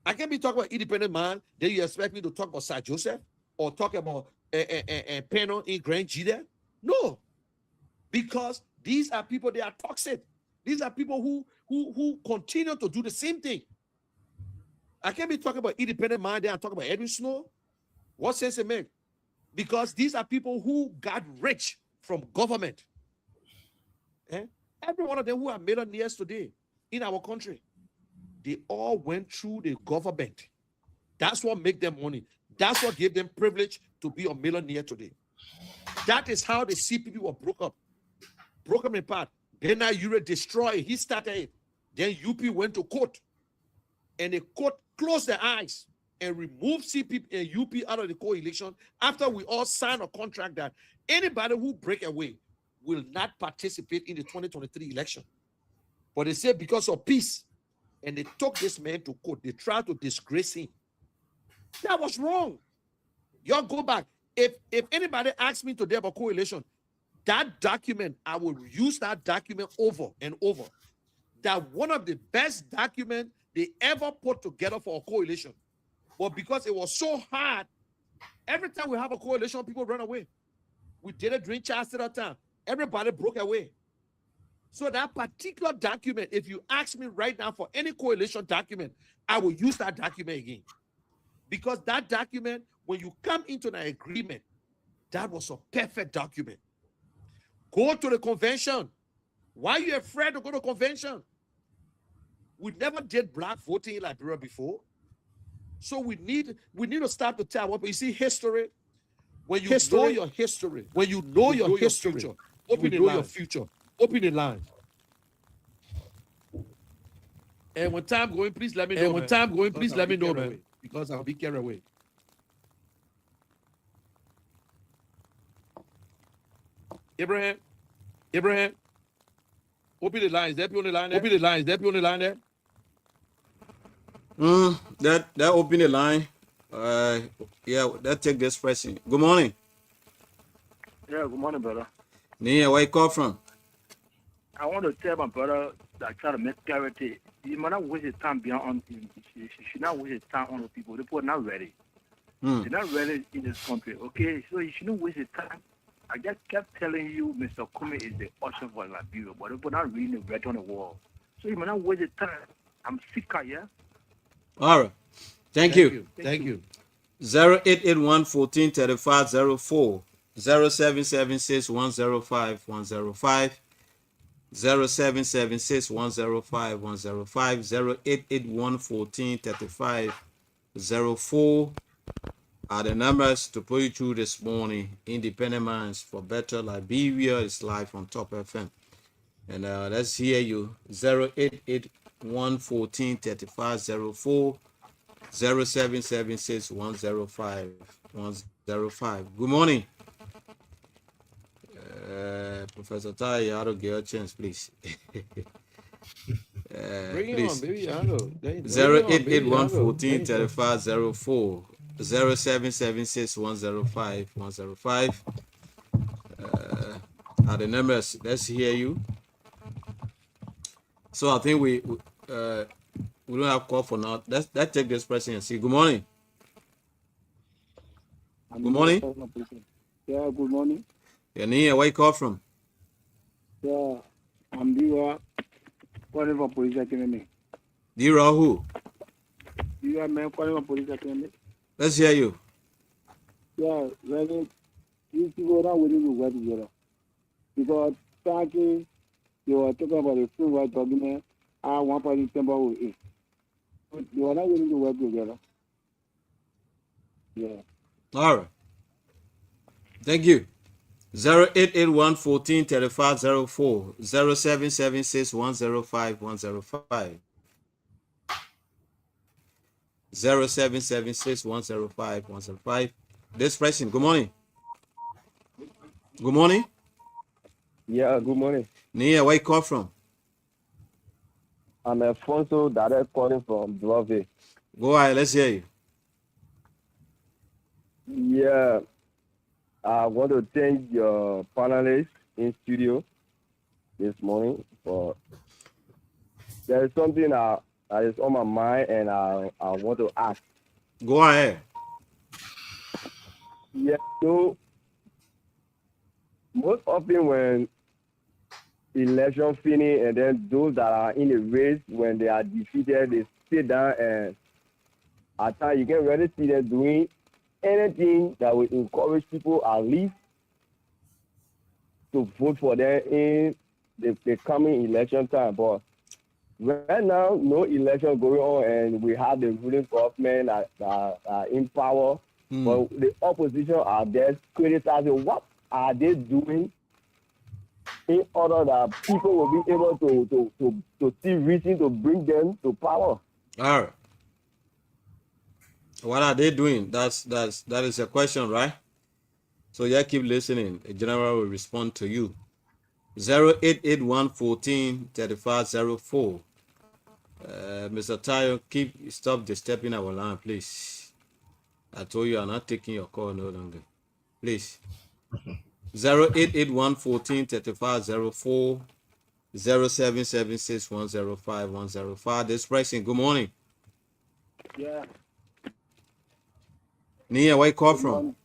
I can't be talking about independent mind, then you expect me to talk about Sir Joseph or talk about Penal in Grand G. No, because these are people, they are toxic. These are people who continue to do the same thing. I can't be talking about independent mind, then I talk about Edwin Snow. What sense it make? Because these are people who got rich from government. Every one of them who are millionaires today in our country, they all went through the government. That's what made them money. That's what gave them privilege to be a millionaire today. That is how the CPP were broken apart. Then now Ure destroyed. He started it. Then UP went to court. And the court closed their eyes and removed CPP and UP out of the coalition after we all signed a contract that anybody who break away will not participate in the 2023 election. But they said because of peace, and they took this man to court. They tried to disgrace him. That was wrong. Y'all go back. If anybody asks me today about coalition, that document, I will use that document over and over. That one of the best documents they ever put together for a coalition. But because it was so hard, every time we have a coalition, people run away. We did it during Chastity time. Everybody broke away. So that particular document, if you ask me right now for any coalition document, I will use that document again. Because that document, when you come into an agreement, that was a perfect document. Go to the convention. Why are you afraid to go to convention? We never did black voting in Liberia before. So we need to start to tell what you see history. When you know your history, when you know your history, open your future. Open the line. And when time going, please let me know. And when time going, please let me know, man. Because I'll be carried away. Abraham. Open the line. Is there people on the line there? Open the line. Is there people on the line there? That open the line. Yeah, that take this person. Good morning. Yeah, good morning, brother. Yeah, where you call from? I want to tell my brother that try to make clarity. He might not waste his time beyond on. He should not waste his time on the people. The people are not ready. They're not ready in this country. Okay, so you shouldn't waste his time. I just kept telling you, Mr. Kumi is the ocean for Liberia, but people are not reading the red on the wall. So you might not waste his time. I'm sick of yeah. All right. Thank you. Thank you. 0881 14 35 04 0776 105 105 0776 105 105 0881 14 35 04 are the numbers to put you through this morning. Independent Minds for Better Liberia is live on Top FM. And let's hear you. 0881 14 35 04 0776 105 105. Good morning. Professor Tai, you ought to get a chance, please. Bring it Please. on, baby. I know. 0881 14 35 04 0776 105 105 are the numbers. Let's hear you. So I think we don't have call for now. Let's take this person and see. Good morning. Good morning. Yeah, good morning. Your name, where you call from? Yeah, I'm Dira, calling from Police Academy. Dira who? Dira, man, calling from Police Academy. Let's hear you. Yeah, really, these people are not willing to work together. Because talking, you were talking about the free white document, I want to remember with it. They are not willing to work together. Yeah. All right. Thank you. 0881 14 35 04 0776 105 105 0776 105 105. This person, good morning. Good morning. Yeah, good morning. Nia, where you call from? I'm Alfonso, direct calling from Drovey. Go ahead, let's hear you. Yeah, I want to thank your panelists in studio this morning for there is something that is on my mind and I want to ask. Go ahead. Yeah, so most often when election finish and then those that are in the race, when they are defeated, they sit down and at times you can really see them doing anything that will encourage people at least to vote for them in the coming election time. But right now, no election going on, and we have the ruling government that are in power. But the opposition are there criticizing what are they doing in order that people will be able to see reason to bring them to power. All right. What are they doing? That is a question, right? So yeah, keep listening. A general will respond to you. 0881 14 35 04. Mr. Tayo, stop disturbing our line, please. I told you I'm not taking your call no longer. Please. 0881 14 35 04 0776 105 105. This person, good morning. Yeah. Nia, where you call Good from? morning.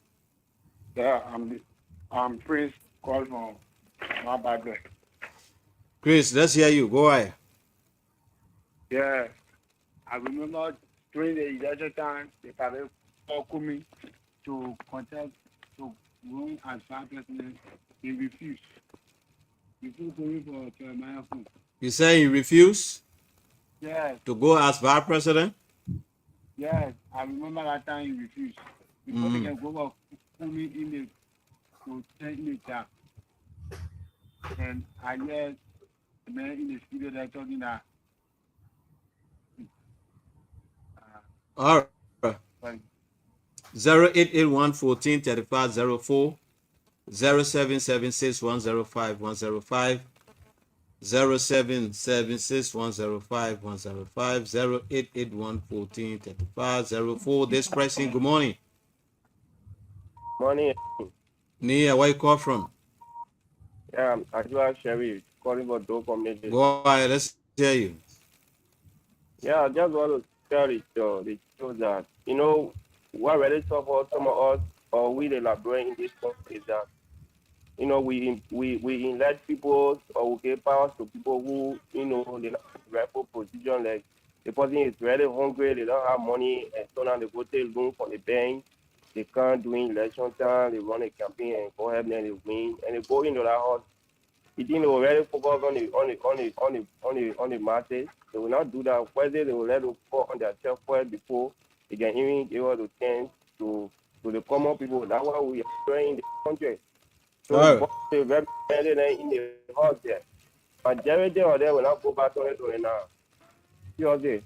Yeah, I'm Prince, call from my background. Chris, let's hear you. Go ahead. Yeah, I remember during the election time, they started calling me to contest to run as vice president. He refused. He refused to me for Jeremiah Food. You say you refuse Yes, to go as vice president? yes, I remember that time he refused. Because they can go up put me in the to take me down. And I heard the man in the studio there talking that All right. 0881 14 35 04 0776 105 105 0776 105 105 0881 14 35 04. This person, good morning. Morning. Nia, where you call from? Yeah, I'm Ajua Sherry calling for Doe community. Go ahead, let's hear you. Yeah, I just want to tell the truth that, you know, what really suffer some of us, or we the Liberian in this country, is that, you know, we elect people or we give powers to people who, you know, they're not in rightful position. Like the person is really hungry, they don't have money, and so now they go take loan from the bank. They can't do election time, they run a campaign and go ahead and they win, and they go into that house. You think they will really focus on the masses. They will not do that. Whether they will let them focus on their self first before they can even give us the chance to the common people. That's why we are doing in the country. So All right. they represented in the house there. Majority of them will not go back to it now. You see?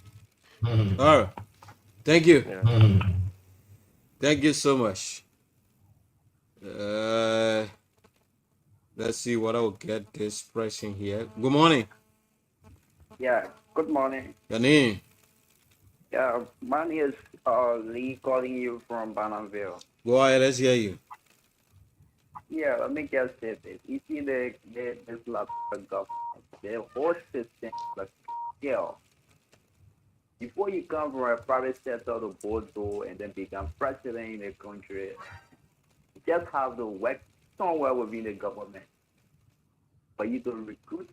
All right. Thank you. Yeah. Thank you so much. Let's see what I will get this person here. Good morning. Yeah, good morning. Your name? Yeah, my name is Lee calling you from Bannerville. Go ahead, let's hear you. Yeah, let me just say this. You see this government, the whole system, like scale. Before you come from a private sector to Bordeaux and then become president in a country, you just have to work somewhere within the government. For you to recruit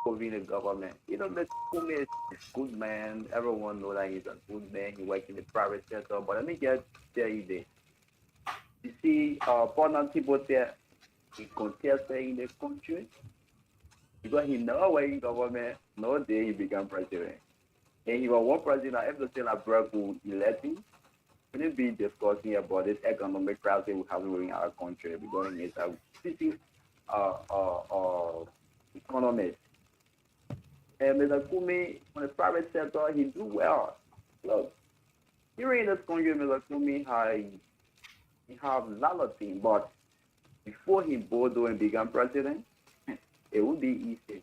within the government. You know, Mr. Kumi is a good man. Everyone knows that he's a good man. He works in the private sector. But let me just tell you this. You see, Portland people there, he contested in the country because he never worked in government. No day he became president. And he was one president that every still have brought to electing. We need to be discussing about this economic crisis we have in our country because it's a city economist. And Mr. Kumi, on the private sector, he do well. Look, here in this country, Mr. Kumi, he have a lot of things, but before he Bordeaux and became president, it would be easy.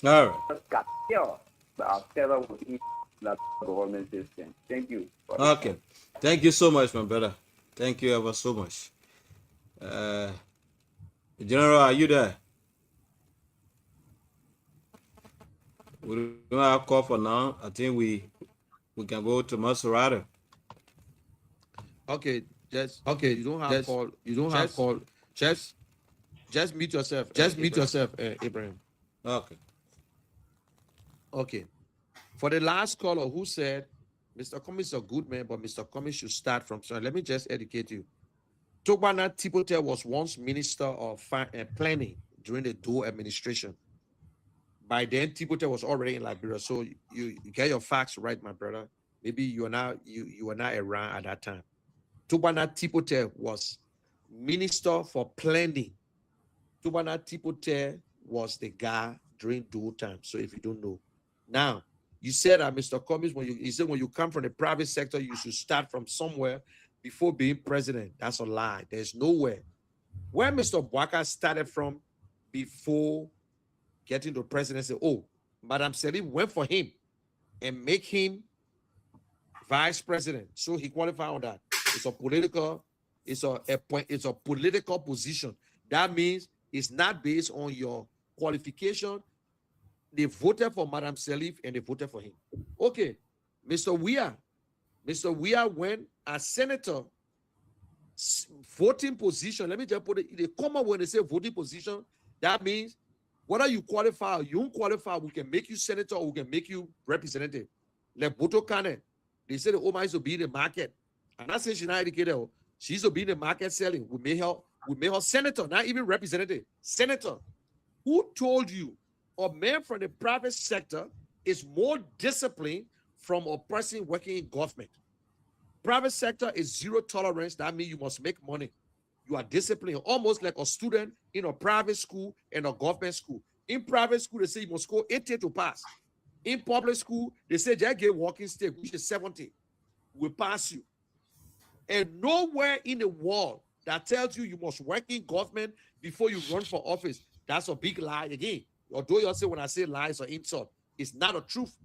All right. Just got here, but after with that government system. Thank you. Okay. Thank you so much, my brother. Thank you ever so much. General, are you there? We don't have call for now. I think we can go to Maserati. Okay, you don't have call. You don't have call. Just mute yourself. Just mute yourself, Abraham. Okay. Okay. For the last caller who said, Mr. Cummings is a good man, but Mr. Cummings should start from somewhere. Let me just educate you. Togbana Tipote was once Minister of Planning during the Doe administration. By then, Tipote was already in Liberia. So you get your facts right, my brother. Maybe you were not around at that time. Togbana Tipote was Minister for Planning. Togbana Tipote was the guy during Doe time. So if you don't know. Now, you said that Mr. Cummings, when you come from the private sector, you should start from somewhere before being president. That's a lie. There's nowhere. Where Mr. Bwaka started from before getting to presidency, Madam Selim went for him and make him vice president. So he qualified on that. It's a political position. That means it's not based on your qualification. They voted for Madam Salif and they voted for him. Okay, Mr. Weah went as senator, voting position. Let me just put it, they come up when they say voting position, that means whether you qualify or you don't qualify, we can make you senator or we can make you representative. Like Boto Kane, they said the Oma is to be in the market. And that's saying she's not educated. She's to be in the market selling. We made her senator, not even representative. Senator. Who told you a man from the private sector is more disciplined from a person working in government? Private sector is zero tolerance. That means you must make money. You are disciplined, almost like a student in a private school and a government school. In private school, they say you must score 80 to pass. In public school, they say just get walking stick, which is 70. Will pass you. And nowhere in the world that tells you must work in government before you run for office. That's a big lie again. Although you say when I say lies or insult, it's not a truth.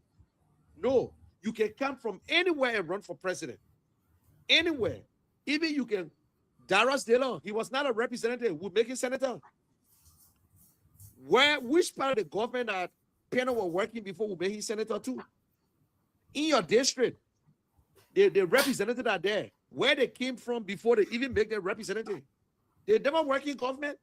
No, you can come from anywhere and run for president. Anywhere. Even you can. Darius Delon, he was not a representative. We'll make him senator. Which part of the government that Penner was working before we made him senator too? In your district, the representatives are there. Where they came from before they even make them representative. They never work in government.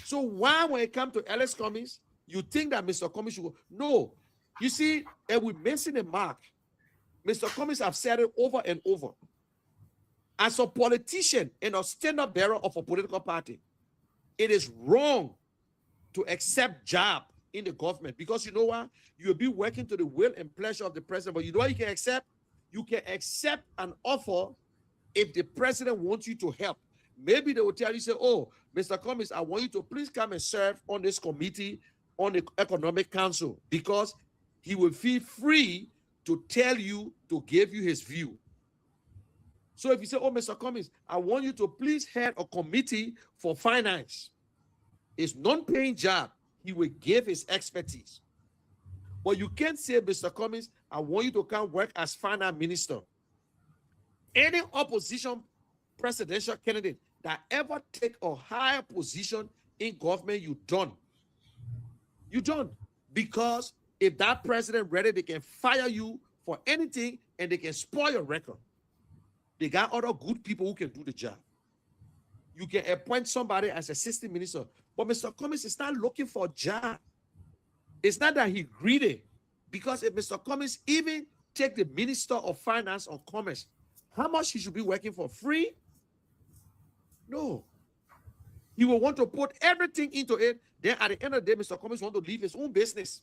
So why, when it comes to Alex Cummings, you think that Mr. Cummings should go? No. You see, and we're missing a mark. Mr. Cummings have said it over and over. As a politician and a stand-up bearer of a political party, it is wrong to accept job in the government, because you know what? You'll be working to the will and pleasure of the president, but you know what you can accept? You can accept an offer if the president wants you to help. Maybe they will tell you, say, oh, Mr. Cummings, I want you to please come and serve on this committee on the Economic Council, because he will feel free to tell you, to give you his view. So if you say, oh, Mr. Cummings, I want you to please head a committee for finance. It's non-paying job. He will give his expertise. But you can't say, Mr. Cummings, I want you to come work as finance minister. Any opposition presidential candidate that ever take a higher position in government, you done. You done. Because if that president ready, they can fire you for anything and they can spoil your record. They got other good people who can do the job. You can appoint somebody as assistant minister. But Mr. Cummings is not looking for a job. It's not that he greedy. Because if Mr. Cummings even take the Minister of Finance or Commerce, how much he should be working for? Free? No. He will want to put everything into it. Then at the end of the day, Mr. Cummings want to leave his own business.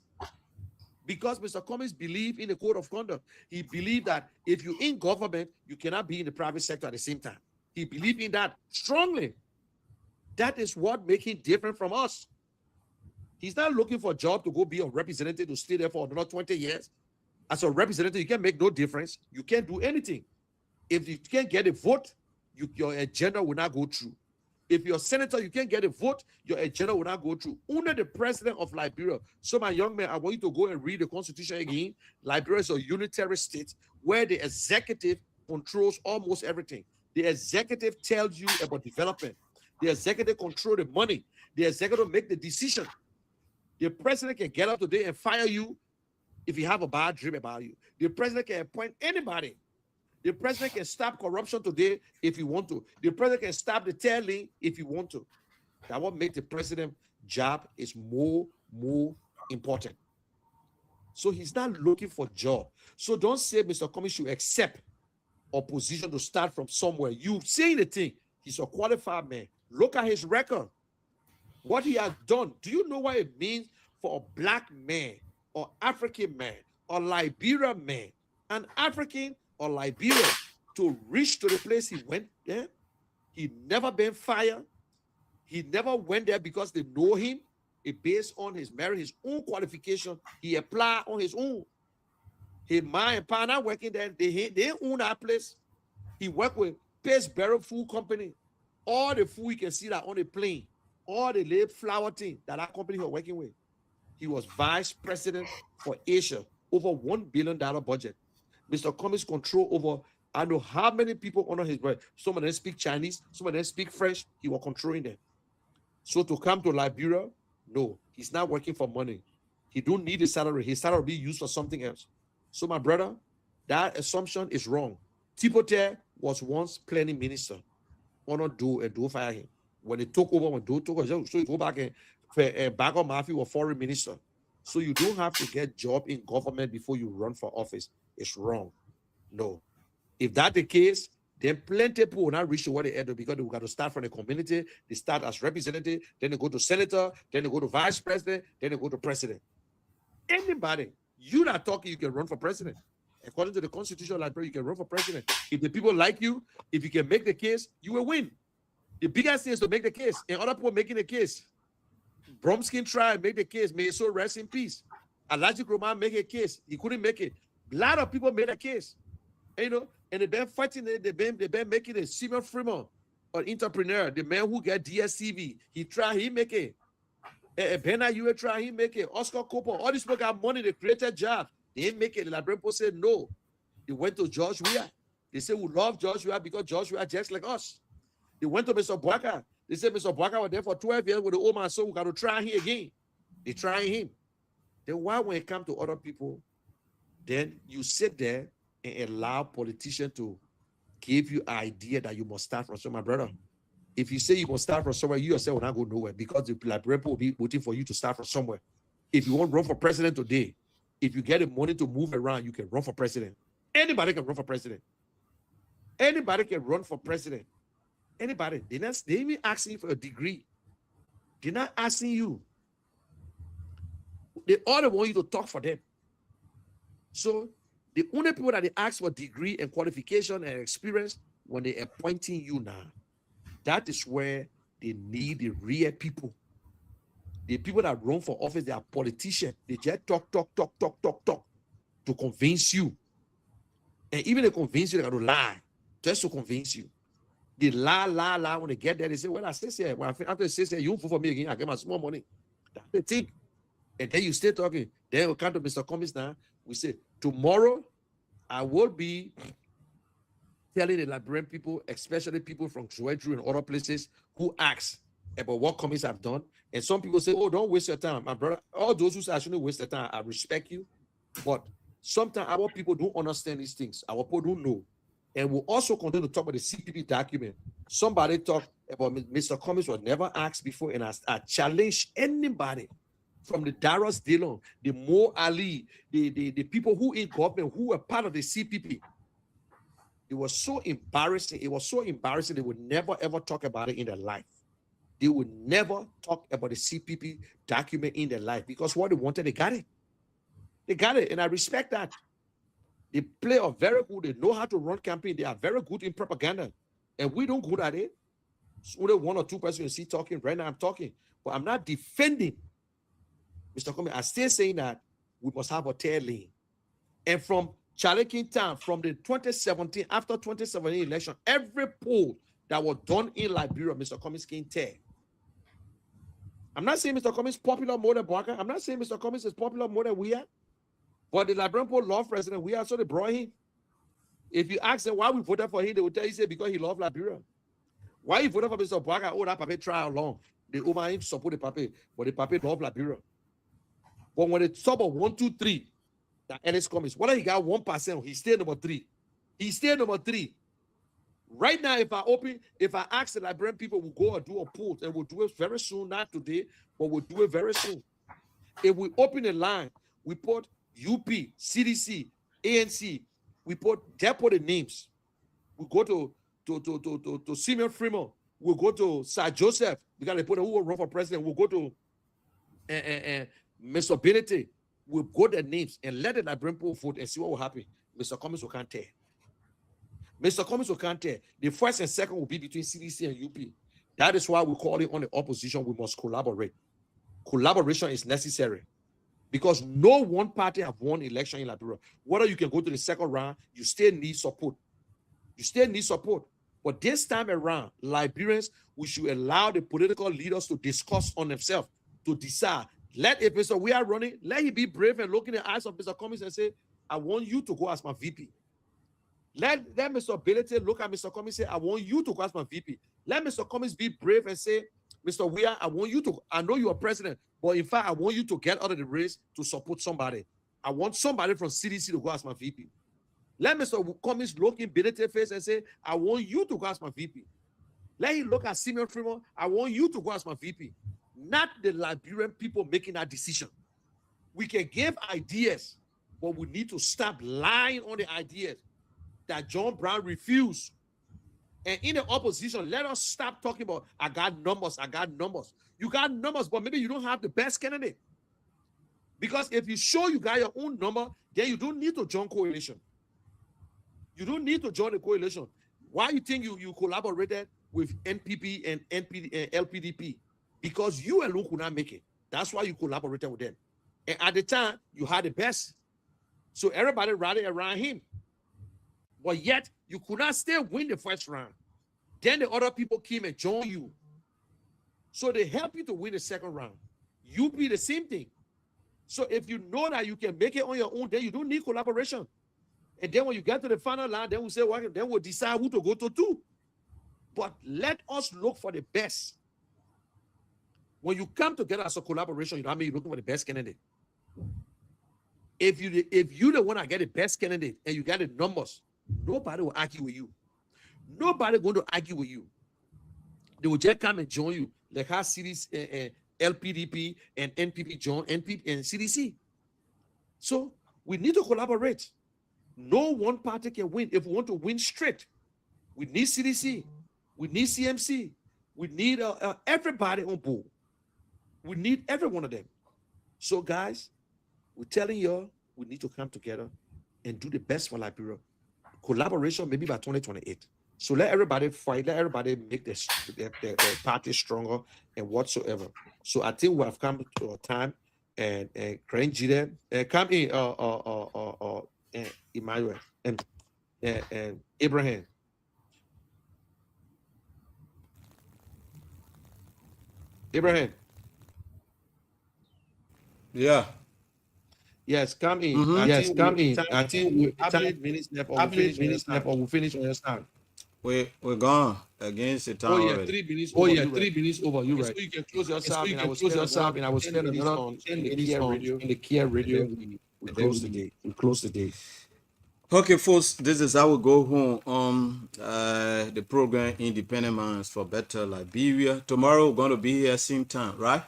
Because Mr. Cummings believes in the code of conduct. He believes that if you're in government, you cannot be in the private sector at the same time. He believes in that strongly. That is what makes him different from us. He's not looking for a job to go be a representative to stay there for another 20 years. As a representative, you can make no difference. You can't do anything. If you can't get a vote, your agenda will not go through. If you're a senator, you can't get a vote, your agenda will not go through. Under the president of Liberia, so my young man, I want you to go and read the constitution again. Liberia is a unitary state where the executive controls almost everything. The executive tells you about development. The executive controls the money. The executive make the decision. The president can get up today and fire you if you have a bad dream about you. The president can appoint anybody. The president can stop corruption today if you want to. The president can stop the tailing if you want to. That what makes the president's job is more important. So he's not looking for a job. So don't say Mr. Cummings should accept opposition to start from somewhere. You saying the thing. He's a qualified man. Look at his record. What he has done. Do you know what it means for a black man or African man or Liberian man, an African or Liberia, to reach to the place he went there? He never been fired. He never went there because they know him. It based on his merit, his own qualification. He applied on his own. His mom and pa not working there. They own that place. He worked with Paceberry Food Company. All the food you can see that on the plane, all the little flour thing that company was working with. He was vice president for Asia, over $1 billion budget. Mr. Cummings control over, I know how many people under his breath. Some of them speak Chinese, some of them speak French. He was controlling them. So to come to Liberia, no, he's not working for money. He don't need a salary. His salary will be used for something else. So my brother, that assumption is wrong. Tipote was once planning minister. Honor do and do fire him. When they took over, when do took over, so you go back and back on Murphy was foreign minister. So you don't have to get job in government before you run for office. It's wrong. No. If that's the case, then plenty of people will not reach to what they end because they got to start from the community. They start as representative, then they go to senator, then they go to vice president, then they go to president. Anybody, you not talking, you can run for president. According to the Constitution of Liberia, you can run for president. If the people like you, if you can make the case, you will win. The biggest thing is to make the case, and other people making the case. Bromskin tried, make the case, may his soul rest in peace. Elijah Roman make a case, he couldn't make it. A lot of people made a case, and, and they've been fighting it. They've been making it. Simon Freeman, an entrepreneur, the man who got DSTV, he tried, he make it. Bena Yue tried, he make it. Oscar Cooper, all these people got money, they created jobs. They didn't make it. The Liberian people said no. They went to George Weah. They said we love George Weah because George Weah just like us. They went to Mr. Boaka. They said Mr. Boaka was there for 12 years with the old man, so we got to try him again. They trying him. Then why when it comes to other people, then you sit there and allow politicians to give you an idea that you must start from somewhere, brother. If you say you must start from somewhere, you yourself will not go nowhere because the Liberian people will be waiting for you to start from somewhere. If you want to run for president today, if you get the money to move around, you can run for president. Anybody can run for president. Anybody can run for president. Anybody. They even asking you for a degree. They're not asking you. They all want you to talk for them. So the only people that they ask for degree and qualification and experience when they're appointing you now, that is where they need the real people. The people that run for office, they are politicians. They just talk to convince you. And even they convince you, they got to lie just to convince you. They lie. When they get there, they say, well, I stay here. When after they say, you vote for me again, I get my small money. That's the thing. And then you stay talking. Then we come to Mr. Cummings now. We say, tomorrow, I will be telling the Liberian people, especially people from Joedru and other places, who ask about what Cummings have done. And some people say, oh, don't waste your time. My brother, all those who say I shouldn't waste their time, I respect you. But sometimes our people don't understand these things. Our people don't know. And we'll also continue to talk about the CPP document. Somebody talked about Mr. Cummings was never asked before, and I challenge anybody from the Darius Dillon, the Mo Ali, the people who in government who were part of the CPP. It was so embarrassing. It was so embarrassing. They would never, ever talk about it in their life. They would never talk about the CPP document in their life because what they wanted, they got it. They got it, and I respect that. They play a very good. They know how to run campaign. They are very good in propaganda, and we don't good at it. So only one or two persons you see talking. Right now, I'm talking, but I'm not defending Mr. Cummings. I'm still saying that we must have a tail lane. And from challenging time, from the 2017, after 2017 election, every poll that was done in Liberia, Mr. Cummings came tear. I'm not saying Mr. Cummings is popular more than Bwaka. I'm not saying Mr. Cummings is popular more than we are. But the Liberian people love President we are, so they brought him. If you ask them why we voted for him, they will tell you, say, because he loved Liberia. Why you voted for Mr. Bwaka? Oh, that paper trial long. They over him support the paper, but the paper love Liberia. But when it's top of 1, 2, 3, that Ellis Cummings, whether he got 1%, he's still number 3. He's still number 3. Right now, if I ask the Liberian people, we'll go and do a poll, and we'll do it very soon, not today, but we'll do it very soon. If we open a line, we put UP, CDC, ANC, we put the names. We go to Simeon Freeman. We'll go to Sir Joseph. We got to put who will run for president. We'll go to Mr. Benete. We'll go their names and let the Liberian people vote and see what will happen. Mr. Cummings will can't tell. Mr. Cummings will can't tell. The first and second will be between CDC and UP. That is why we call it on the opposition. We must collaborate. Collaboration is necessary. Because no one party have won election in Liberia. Whether you can go to the second round, you still need support. You still need support. But this time around, Liberians, we should allow the political leaders to discuss on themselves, to decide. If Mr. We are running, let him be brave and look in the eyes of Mr. Cummings and say, I want you to go as my VP. Let Mr. Ability look at Mr. Cummings and say, I want you to go as my VP. Let Mr. Cummings be brave and say, Mr. Weir, I want you to, I know you are president, but in fact, I want you to get out of the race to support somebody. I want somebody from CDC to go as my VP. Let Mr. Cummings look in Benete face and say, I want you to go as my VP. Let him look at Simeon Freeman, I want you to go as my VP. Not the Liberian people making that decision. We can give ideas, but we need to stop lying on the ideas that John Brown refused. And in the opposition, let us stop talking about, I got numbers. You got numbers, but maybe you don't have the best candidate. Because if you show you got your own number, then you don't need to join coalition. You don't need to join the coalition. Why you think you collaborated with NPP and LPDP? Because you alone could not make it. That's why you collaborated with them. And at the time, you had the best. So everybody rallied around him. But yet, you could not still win the first round. Then the other people came and joined you. So they help you to win the second round. You be the same thing. So if you know that you can make it on your own, then you don't need collaboration. And then when you get to the final line, then we'll say, well, then we'll decide who to go to. But let us look for the best. When you come together as a collaboration, you know what I mean? You're looking for the best candidate. If you the one that get the best candidate and you got the numbers, nobody will argue with you. Nobody going to argue with you. They will just come and join you, like how CDC, LPDP and NPP join NPP and CDC. So we need to collaborate. No one party can win. If we want to win straight, we need CDC, we need CMC, we need everybody on board. We need every one of them. So guys, we're telling you, we need to come together and do the best for Liberia. Collaboration maybe by 2028. So let everybody fight, let everybody make their party stronger and whatsoever. So I think we have come to a time and Grand Jide, come in Emmanuel and Abraham. Abraham. Yeah. Yes, come in. Yes, come in. I think we 5 minutes left or we'll finish on your stand. We're gone against the time. Oh yeah, already. 3 minutes. Oh yeah, 3 minutes over. You're right. So you can close yourself. And I will close yourself, and I will spend another on in the Kia radio. We close the day. We close the day. Okay, folks, this is how we go home on the program Independent Minds for Better Liberia. Tomorrow we're going to be here same time, right?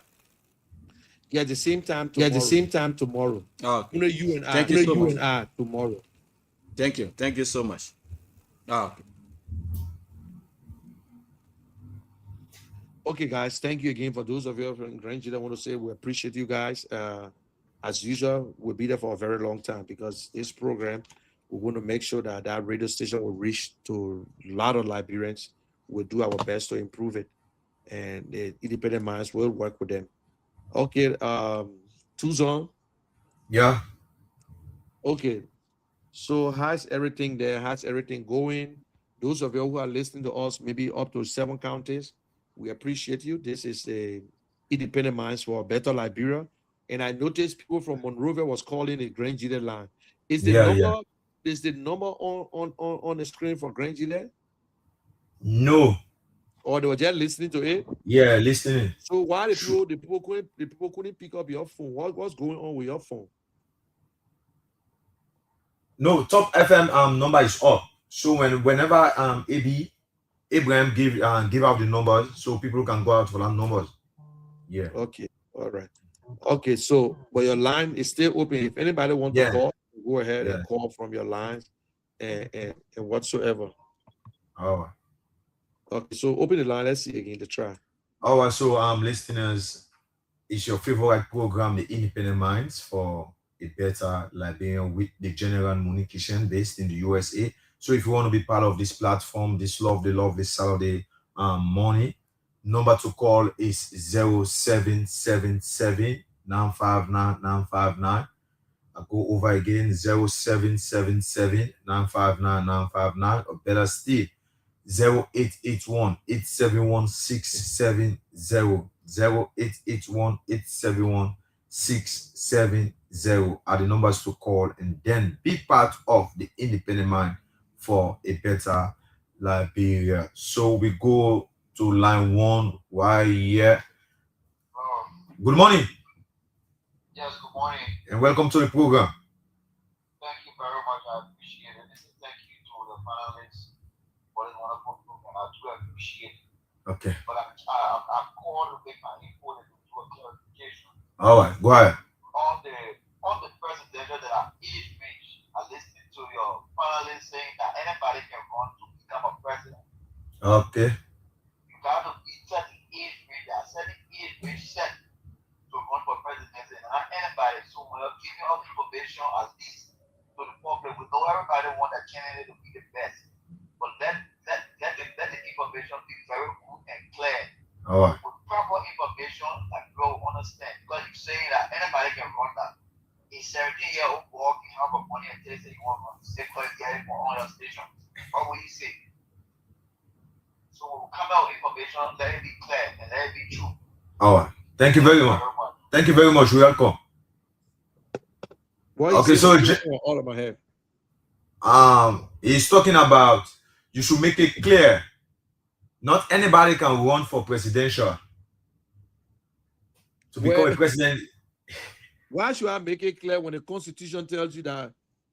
Yeah, the same time tomorrow. Yeah, the same time tomorrow. Okay. You and I. Thank you so much. And I tomorrow. Thank you. Thank you so much. Okay. Okay, guys. Thank you again for those of you from Grand. I want to say we appreciate you guys. As usual, we'll be there for a very long time because this program, we want to make sure that that radio station will reach to a lot of Liberians. We'll do our best to improve it, and the Independent Minds will work with them. Okay, Tuzon. Yeah. Okay. So how's everything there? How's everything going? Those of you who are listening to us, maybe up to 7 counties, we appreciate you. This is the Independent Minds for a Better Liberia. And I noticed people from Monrovia was calling the Grand Jide line. Is the number is the number on the screen for Grand Jide? No. Or they were just listening to it? Yeah, listening. So why the people couldn't pick up your phone? What's going on with your phone? No, Top FM number is up. So whenever Abraham give out the numbers, so people can go out for that numbers. Yeah. Okay. All right. Okay. So, but your line is still open. If anybody wants to call, go ahead and call from your lines and whatsoever. All right. Okay. So open the line. Let's see again to try. All right. So listeners, it's your favorite program, the Independent Minds for a Better Liberia with the General Communication based in the USA. So if you want to be part of this platform, this lovely Saturday morning, number to call is 0777 959 959. I'll go over again, 0777 959 959, or better still, 0881 871 670, 0881 871 670 are the numbers to call, and then be part of the Independent Mind for a Better Liberia. So we go to line 1. Why here? Good morning. Yes, good morning. And welcome to the program. Thank you very much. I appreciate it. This is thank you to the panelists for this wonderful program. I do appreciate it. Okay. But I'm called to make my input and do a clarification. All right, go ahead. On the presidential that are age range, I listened to your panelists saying that anybody can run to become a president. Okay. You got to be certain age range. There are certain age range set to run for presidency, and not anybody. So we'll give you all the information as this to the public. We know everybody want that candidate to be the best, but let the information be very good and clear. All right. With proper information that people will understand. Because you're saying that anybody can run that. A 17-year-old boy can have a money and tell you you want to say because you get it on your station. What will you say? So we'll come out with information, let it be clear and let it be true. All right. Thank you very much. Thank you very much. Welcome. Okay, so all of my head. He's talking about you should make it clear. Not anybody can run for presidential. to become a president. Why should I make it clear when the Constitution tells you that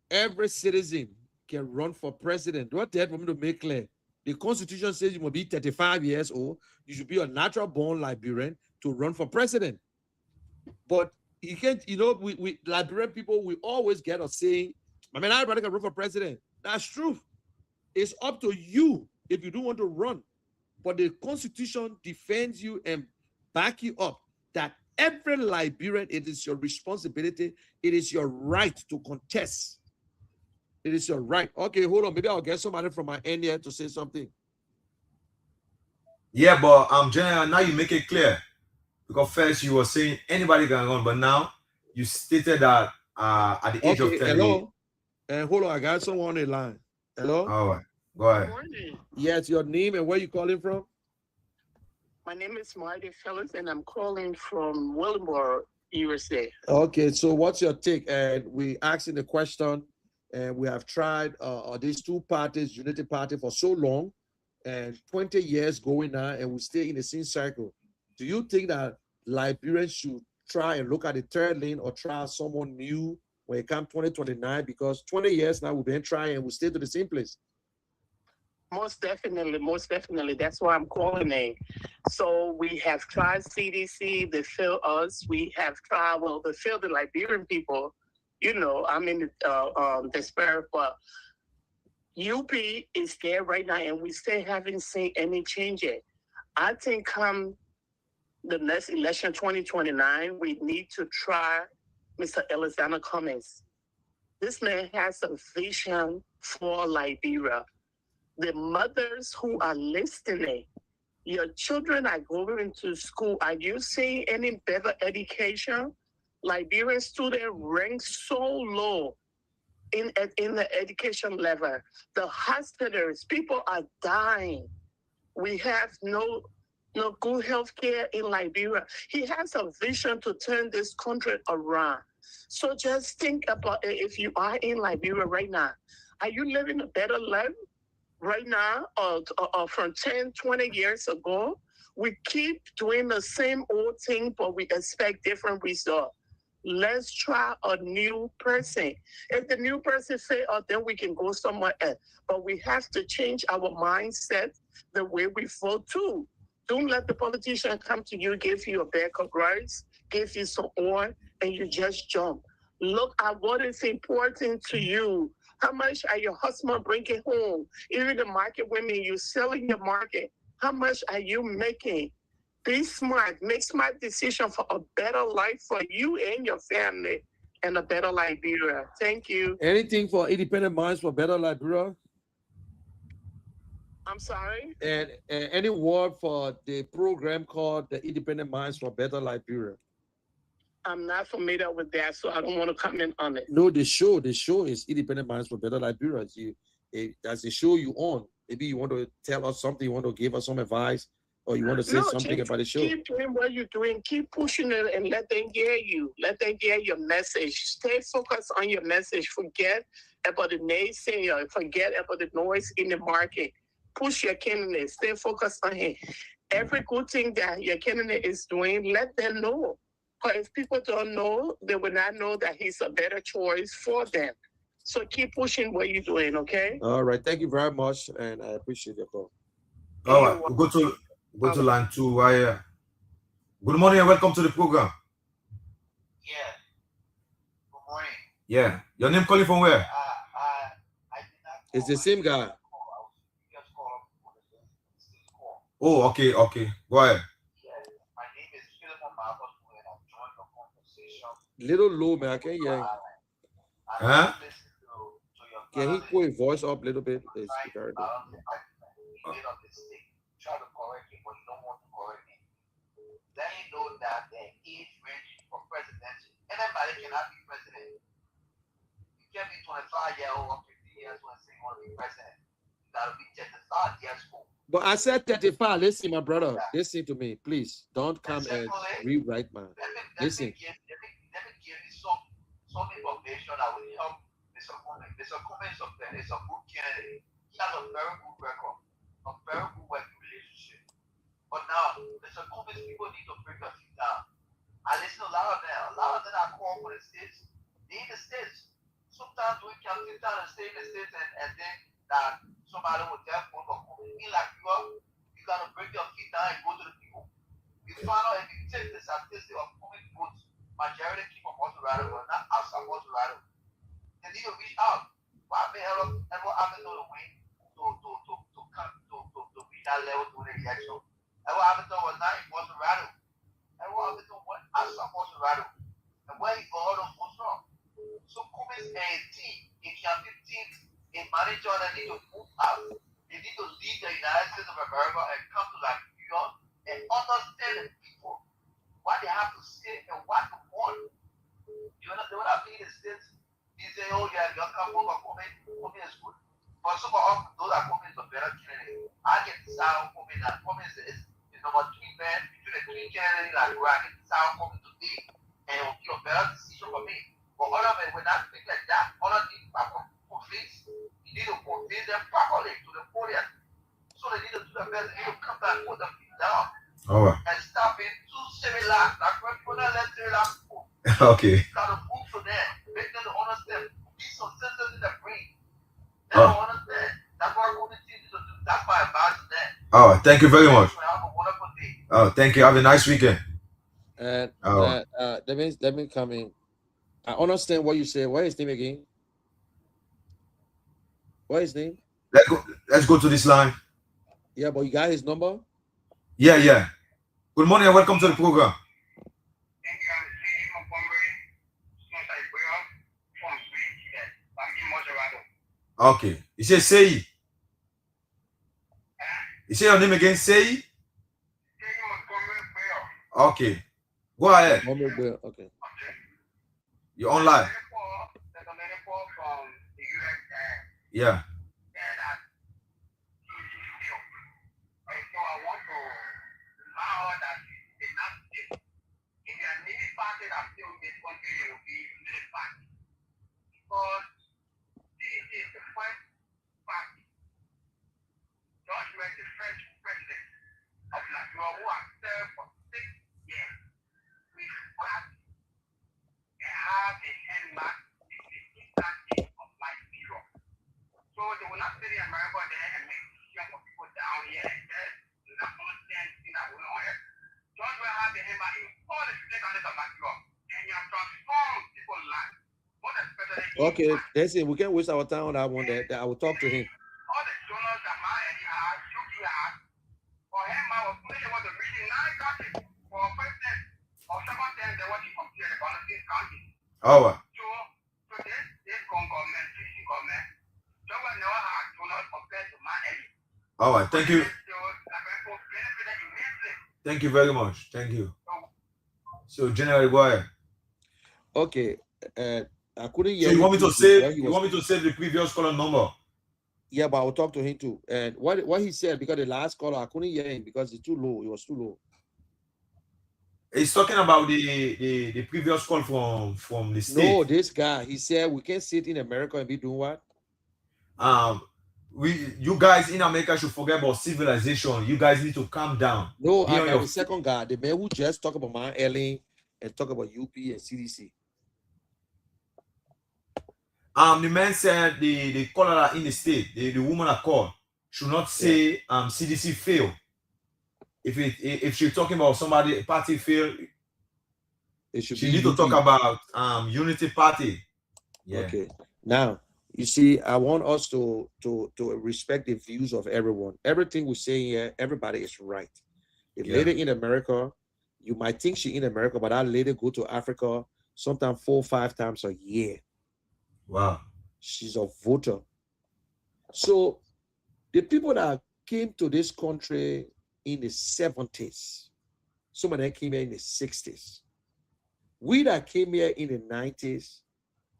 every citizen can run for president? What that for me to make clear? The Constitution says you must be 35 years old. You should be a natural born Liberian to run for president. But you can't, we Liberian people, we always get a saying, I mean, everybody can run for president. That's true. It's up to you if you do want to run. But the Constitution defends you and back you up that every Liberian, it is your responsibility. It is your right to contest. It is your right. Okay, hold on. Maybe I'll get somebody from my end here to say something. Yeah, but General, now you make it clear. Because first you were saying anybody can run, but now you stated that at the age of 30. Hello. And hold on, I got someone on the line. Hello. All right, go ahead. Good morning. Yes, your name and where you calling from? My name is Marty Phillips, and I'm calling from Willingboro, USA. Okay, so what's your take? And we asking the question, and we have tried these two parties, Unity Party, for so long, and 20 years going now, and we stay in the same circle. Do you think that Liberians should try and look at the third lane or try someone new when it comes 2029? Because 20 years now we've been trying and we stay to the same place. Most definitely. That's why I'm calling in. So we have tried CDC, they failed us. We have tried, they failed the Liberian people. I'm in despair, but UP is there right now, and we still haven't seen any change yet. I think come the next election, 2029, we need to try Mr. Alexander Cummings. This man has a vision for Liberia. The mothers who are listening, your children are going to school. Are you seeing any better education? Liberian students rank so low in the education level. The hospitals, people are dying. We have no good health care in Liberia. He has a vision to turn this country around. So just think about it. If you are in Liberia right now, are you living a better life right now or from 10, 20 years ago? We keep doing the same old thing, but we expect different results. Let's try a new person. If the new person fails, then we can go somewhere else. But we have to change our mindset, the way we vote too. Don't let the politician come to you, give you a bag of rice, give you some oil, and you just jump. Look at what is important to you. How much are your husband bringing home? Even the market women, you selling your market. How much are you making? Be smart. Make smart decisions for a better life for you and your family and a better Liberia. Thank you. Anything for Independent Minds for Better Liberia? I'm sorry? And any word for the program called the Independent Minds for Better Liberia? I'm not familiar with that, so I don't want to comment on it. No, the show is Independent Minds for Better Liberia. That's the show you on. Maybe you want to tell us something, you want to give us some advice, or you want to say something about the show. Keep doing what you're doing. Keep pushing it and let them hear you. Let them hear your message. Stay focused on your message. Forget about the naysayer. Forget about the noise in the market. Push your candidate. Stay focused on him. Every good thing that your candidate is doing, let them know. But if people don't know, they will not know that he's a better choice for them. So keep pushing what you're doing, okay? All right. Thank you very much, and I appreciate your call. All right. We'll go to line 2. Good morning and welcome to the program. Yeah. Good morning. Yeah. Your name calling from where? It's the same guy. Oh, okay. Go ahead. My name is Philip Marcos, and I'm joining the conversation. Little low, man. I can't hear you. Huh? Can he put his voice up a little bit? It's very low. Made a mistake. Try to correct it, but you don't want to correct it. Then you know that the age range for presidency, anybody cannot be president. You can't be 25-year-old or 50 years when you want to be president. You gotta be 35 years old. But I said 35. Listen, my brother. Listen to me, please. Don't come and rewrite my. Listen. Let me give you some information that will help Mr. Cummings. Mr. Cummings is a good candidate. He has a very good record, a very good working relationship. But now, Mr. Cummings, people need to break your feet down. I listen to a lot of them. A lot of them are called for the states. They in the states. Sometimes we can sit down and stay in the states and then that somebody will tell for me like you gotta break your feet down and go to the people. You find out if you take the statistic of moving goods, majority keep on Colorado, but not outside Colorado. They need to reach out. Why the hell everyone having no way to come to reach that level to the reaction? Everyone having to was not in Colorado. Everyone having to went outside Colorado. And where is all those goes from? So Cummins and a team, a champion team, a manager that need to move out. They need to leave the United States of America and come to like New York and understand the people, what they have to say and what to want. You understand what I mean? The states, they say, oh yeah, you come over, Cummins is good. But some of those are Cummins are better candidate. I get the sound Cummins that Cummins is number 3 man between the 3 candidates like where I get the sound Cummins today and it will be a better decision for me. But all of it, when I think like that, all of these people convince, you need to convince them properly to the podium. So they need to do the best, they need to come back, put their feet down. All right. And stop being too similar. Like when people don't let similar people. Okay. You gotta move to them, make them to understand, be some senses in the brain. They don't understand. That's what community needs to do. That's my advice to them. All right. Thank you very much. Have a wonderful day. Oh, thank you. Have a nice weekend. And Oh. let me come in. I understand what you say. What is his name again? What is his name? Let's go to this line. Yeah, but you got his number? Yeah. Good morning and welcome to the program. Okay. You say Sei. You say your name again, Sei? Okay. Go ahead. Okay. You're online. Yeah. Okay, that's it. We can't waste our time on that one. That I will talk to him. All right. All right. Thank you. Thank you very much. Thank you. So, General, go ahead. Okay. I couldn't hear. So you want me to save? You want me to save the previous caller number? Yeah, but I will talk to him too. And what he said, because the last caller I couldn't hear him because it's too low. It was too low. He's talking about the previous call from the state. No, this guy. He said we can't sit in America and be doing what? You guys in America should forget about civilization. You guys need to calm down. No, I got the second guy, the man who just talked about Mount Ellen and talk about UP and CDC. The man said the caller in the state, the woman that called should not say CDC failed. If she's talking about somebody party failed, she need to talk about Unity Party. Yeah. Okay. Now you see, I want us to respect the views of everyone. Everything we say here, everybody is right. If lady in America, you might think she in America, but that lady go to Africa sometimes 4 or 5 times a year. Wow. She's a voter. So the people that came to this country in the 70s, some of them came here in the 60s. We that came here in the 90s,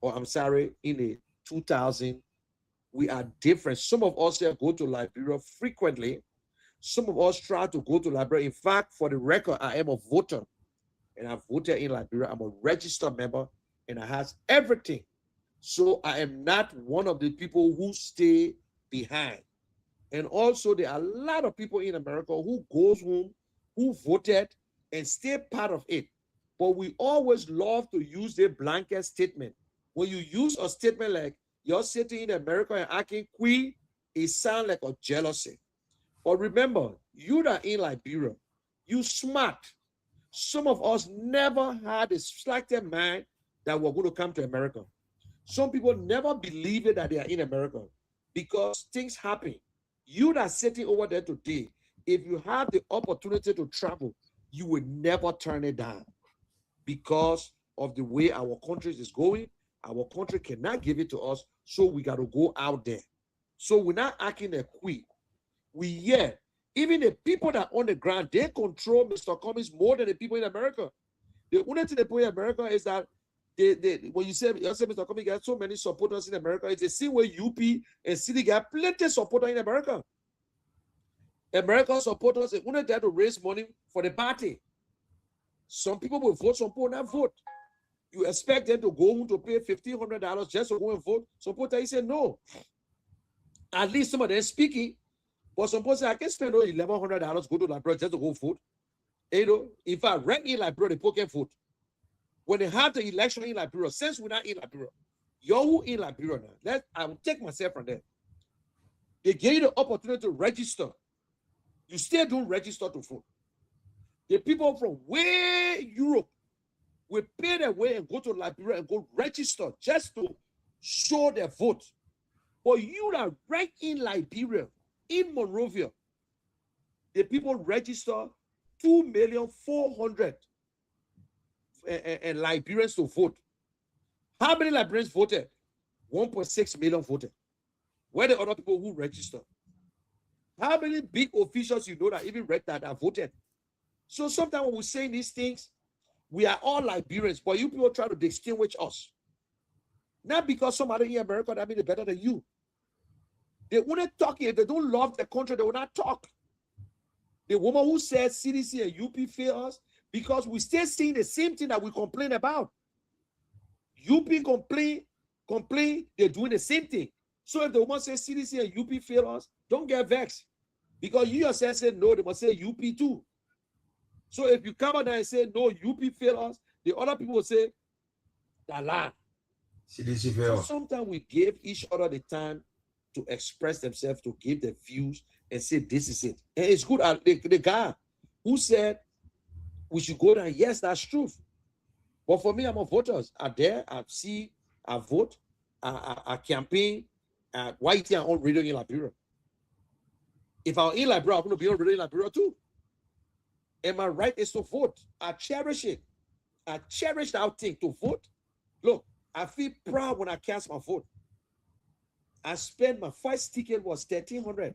or I'm sorry, in the 2000, we are different. Some of us here go to Liberia frequently. Some of us try to go to Liberia. In fact, for the record, I am a voter, and I voted in Liberia. I'm a registered member, and I have everything. So I am not one of the people who stay behind. And also, there are a lot of people in America who goes home, who voted, and stay part of it. But we always love to use the blanket statement. When you use a statement like, you're sitting in America and acting queen, it sounds like a jealousy. But remember, you that in Liberia, you smart. Some of us never had a slightest mind that we're going to come to America. Some people never believe it that they are in America because things happen. You that sitting over there today, if you have the opportunity to travel, you will never turn it down because of the way our country is going. Our country cannot give it to us, so we got to go out there. So we're not acting a queen. Even the people that are on the ground, they control Mr. Cummings more than the people in America. The only thing they put in America is that when you say Mr. Cummings got so many supporters in America, it's the same way UP and City got plenty of supporters in America. American supporters, they only there to raise money for the party. Some people will vote, some people will not vote. You expect them to go home to pay $1,500 just to go and vote. Some people tell you say no. At least some of them speaking. But some people say, I can spend $1,100 go to Liberia just to go vote. You know, if I rank in Liberia, the people can vote. When they have the election in Liberia, since we're not in Liberia, you're who in Liberia now. I will take myself from there. They gave you the opportunity to register. You still don't register to vote. The people from way Europe will pay their way and go to Liberia and go register just to show their vote. But you are right in Liberia, in Monrovia, the people register 2,400,000 and Liberians to vote. How many Liberians voted? 1.6 million voted. Where are the other people who registered? How many big officials you know that even read that voted? So sometimes when we say these things, we are all Liberians, but you people try to distinguish us. Not because somebody in America that means they're better than you. They wouldn't talk. If they don't love the country, they will not talk. The woman who said CDC and UP fail us because we still seeing the same thing that we complain about. UP complain, they're doing the same thing. So if the woman says CDC and UP fail us, don't get vexed. Because you yourself say no, they must say UP too. So if you come out there and say no, UP fail us, the other people will say, that lie. CDC fail. So sometimes we give each other the time to express themselves, to give their views and say this is it. And it's good. The guy who said we should go down, yes, that's true. But for me, I'm a voter. I there, I see, I vote, I campaign, why is on radio in Liberia? If I'm in Liberia, I'm going to be on radio in Liberia too. And my right is to vote. I cherish it. I cherish that thing to vote. Look, I feel proud when I cast my vote. I spent my first ticket was $1,300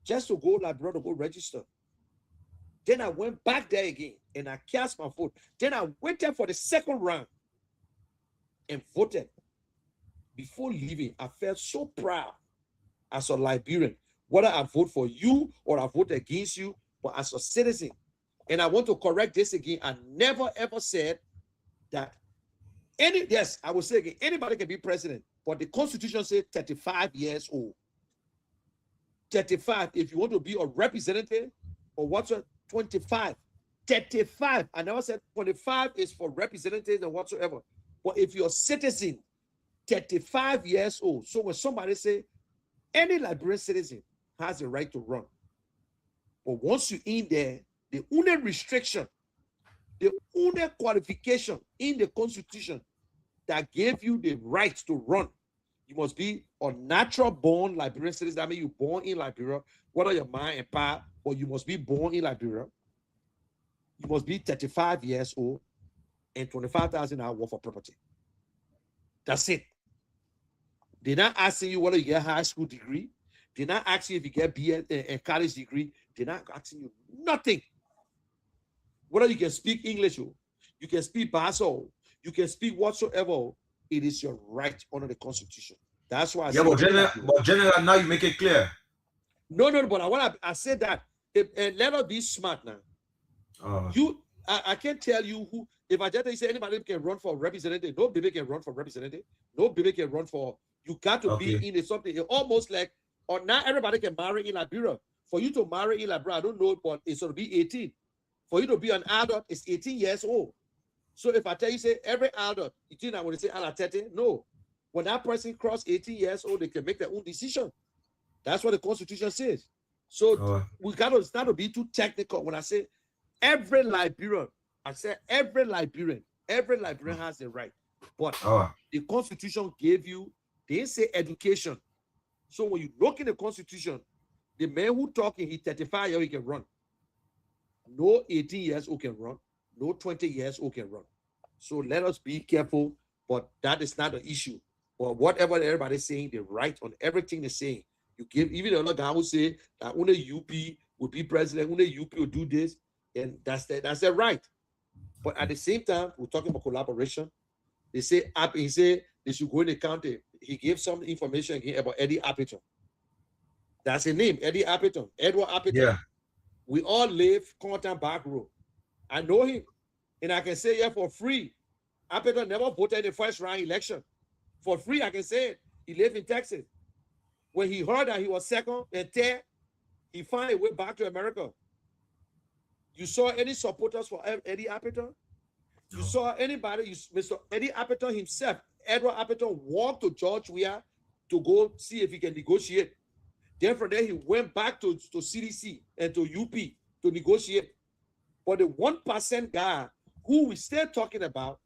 just to go Liberia to go register. Then I went back there again and I cast my vote. Then I waited for the second round and voted. Before leaving, I felt so proud as a Liberian, whether I vote for you or I vote against you, but as a citizen. And I want to correct this again. I never ever said that yes, I will say again, anybody can be president, but the Constitution says 35 years old. 35, if you want to be a representative or whatsoever, 25. 35. I never said 25 is for representatives and whatsoever. But if you're a citizen, 35 years old. So when somebody say any Liberian citizen has the right to run. But once you're in there, the only restriction, the only qualification in the Constitution that gave you the right to run, you must be a natural born Liberian citizen. That means you're born in Liberia, whether your mind and power, but you must be born in Liberia. You must be 35 years old and 25,000 hours worth of property. That's it. They're not asking you whether you get a high school degree. They're not asking if you get a college degree. They're not asking you nothing. Whether you can speak English, you can speak Basa, you can speak whatsoever, it is your right under the Constitution. That's why I said. But General, now you make it clear. No, but I said that. Let us be smart now. I can't tell you who. If I just say anybody can run for representative, no baby can run for representative. No baby can run for. You got to be in something. It's almost like, or not everybody can marry in Liberia. For you to marry in Liberia, I don't know, but it's going to be 18. For you to be an adult, it's 18 years old. So if I tell you, say every adult, you think I would say under 30? No. When that person cross 18 years old, they can make their own decision. That's what the Constitution says. So we got to start to be too technical. When I say every Liberian, I said every Liberian has the right. But the Constitution gave you, they say education. So when you look in the Constitution, the man who talking, he 35 years, he can run. No 18 years old can run. No 20 years old can run. So let us be careful, but that is not an issue. But whatever everybody's saying, they're right on everything they're saying. You give, even the other guy who say that only UP will be president, only UP will do this, and that's their right. But at the same time, we're talking about collaboration. They say, he said they should go in the county. He gave some information again about Eddie Appleton. That's his name, Eddie Appleton, Edward Appleton. Yeah. We all live Compton Back Road. I know him, and I can say, yeah, for free. Appleton never voted in the first round election. For free, I can say it. He lived in Texas. When he heard that he was second and third, he finally went back to America. You saw any supporters for Eddie Appleton? You saw anybody, Mr. Eddie Appleton himself, Edward Appleton, walked to George Weah to go see if he can negotiate. Then from there, he went back to CDC and to UP to negotiate. But the 1% guy who we still talking about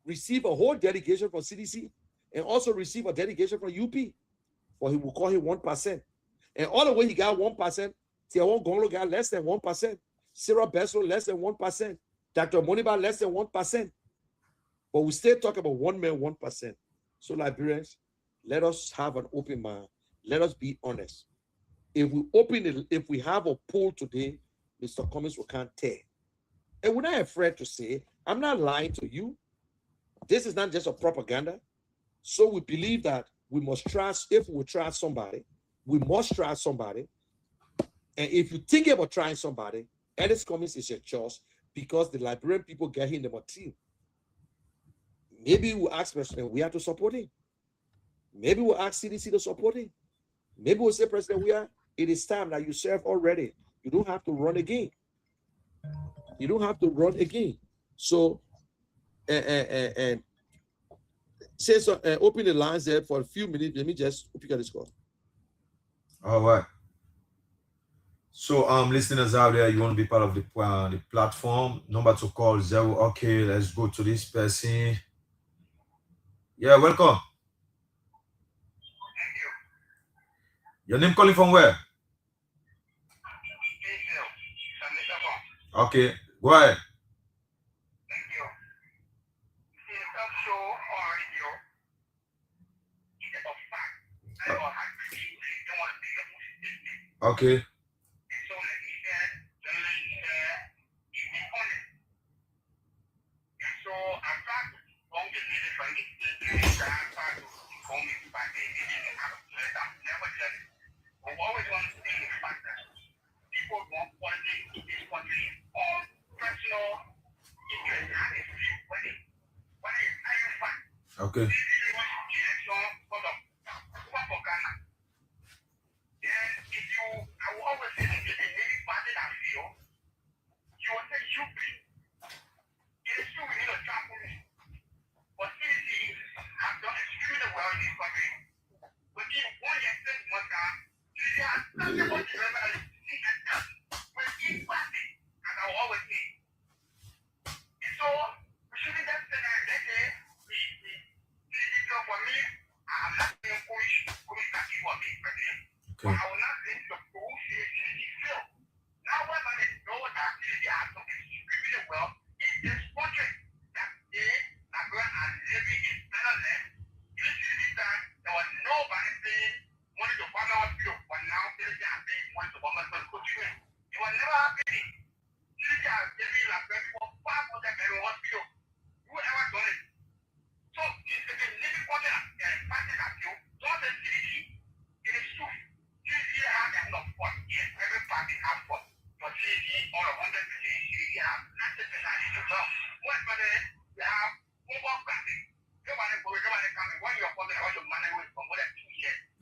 received a whole delegation from CDC and also received a delegation from UP. But he will call him 1%. And all the way he got 1%, Tiawon Gonglo got less than 1%. Sarah Bessel less than 1%. Dr. Moniba less than 1%. But we still talk about 1 man, 1%. So Liberians, let us have an open mind. Let us be honest. If we have a poll today, Mr. Cummings, we can't tell. And we're not afraid to say, I'm not lying to you. This is not just a propaganda. So we believe that we must trust, if we trust somebody, we must trust somebody. And if you think about trying somebody, Ellis Cummings is your choice because the Liberian people get him the material. Maybe we'll ask President we have to support him. Maybe we'll ask CDC to support him. Maybe we'll say, President it is time that you serve already. You don't have to run again. You don't have to run again. So, and say so, open the lines there for a few minutes. Let me just pick up this call. All right. So, listeners out there, you want to be part of the platform? Number to call 0. Okay, let's go to this person. Yeah, welcome. Your name calling from where? Okay, go ahead. Okay. Okay.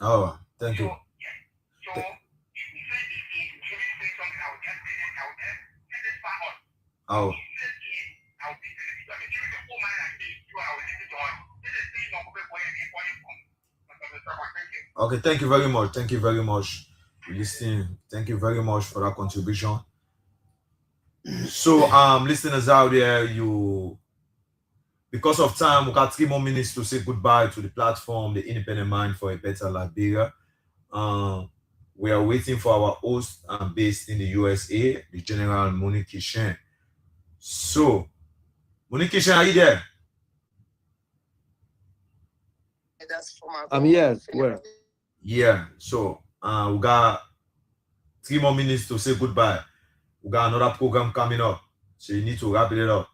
Oh, thank you. Oh. Okay, thank you very much. Thank you very much for listening. Thank you very much for that contribution. So, listeners out there, because of time, we got 3 more minutes to say goodbye to the platform, the Independent Mind for a Better Liberia. We are waiting for our host based in the USA, the General Monique Shen. So, Monique Shen, are you there? I'm here. Where? Yeah. So, we got 3 more minutes to say goodbye. We got another program coming up, so you need to wrap it up.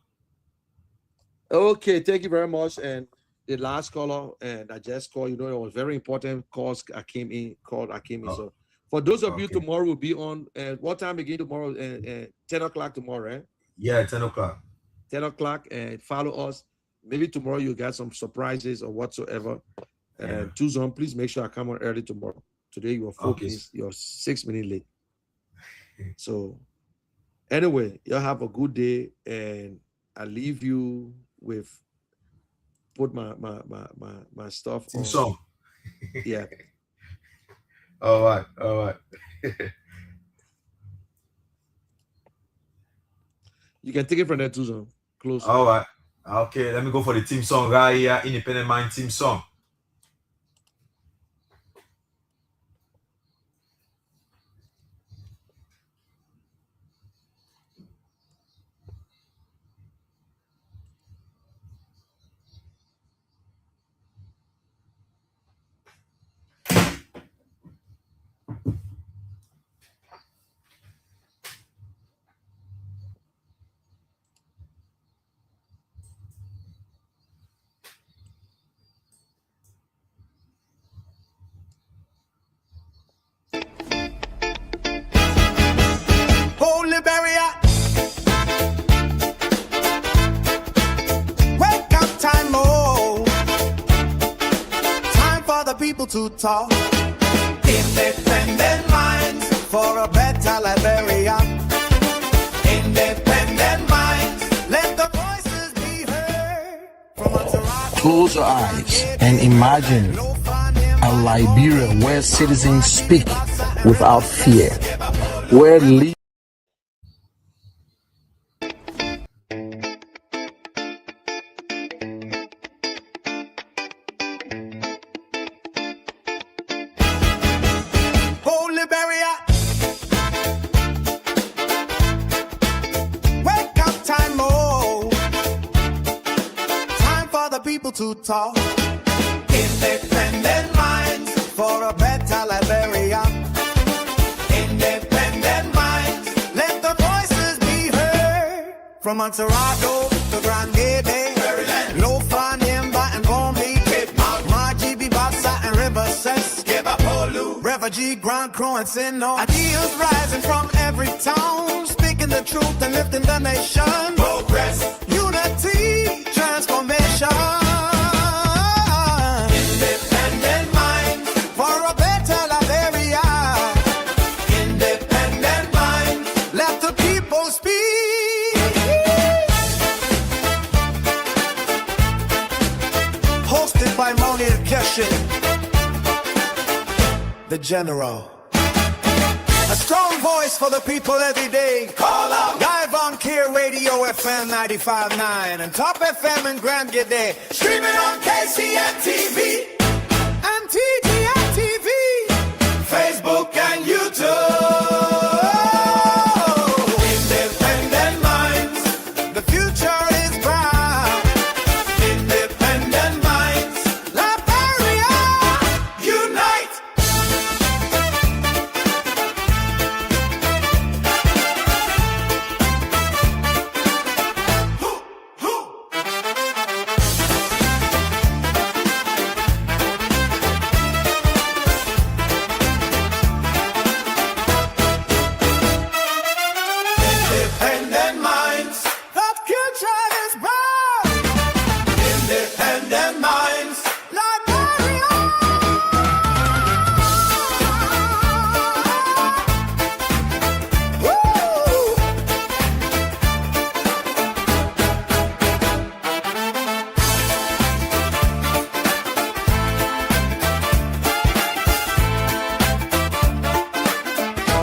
Okay, thank you very much. And the last caller, and I just called, it was very important calls I came in. So for those of you tomorrow will be on, what time again tomorrow? 10 o'clock tomorrow, right? Yeah, 10 o'clock. 10 o'clock, and follow us. Maybe tomorrow you got some surprises or whatsoever. And Tuzon, please make sure I come on early tomorrow. Today you are 4 minutes, you're 6 minutes late. So anyway, y'all have a good day, and I leave you with put my stuff Team on. song. Yeah. All right. You can take it from there too, Zone. Close. All right. Okay, let me go for the team song right here. Independent Mind team song. Oh, Liberia. Wake up time, oh. Time for the people to talk. Independent minds for a better Liberia. Independent minds, let the voices be heard. Close your eyes and imagine a Liberia where citizens speak without fear, where Oh, Liberia. Wake up time, oh. Time for the people to talk. Independent minds for a better Liberia. Independent minds, let the voices be heard. From Montserrat to Grand Maryland, Low Fan, Yamba and Bombi, Margie, Bassa and Riverside, Refugee, Grand Croix and Sino. Ideas rising from every town, speaking the truth and lifting the nation. Progress, unity, transformation. Independent minds for a better Liberia. Independent minds, let the people speak. Hosted by Monique Keshin, the General. A strong voice for the people every day. Call out. Live on Care Radio FM 95.9 and Top FM in Grand Gede. Streaming on KCN TV.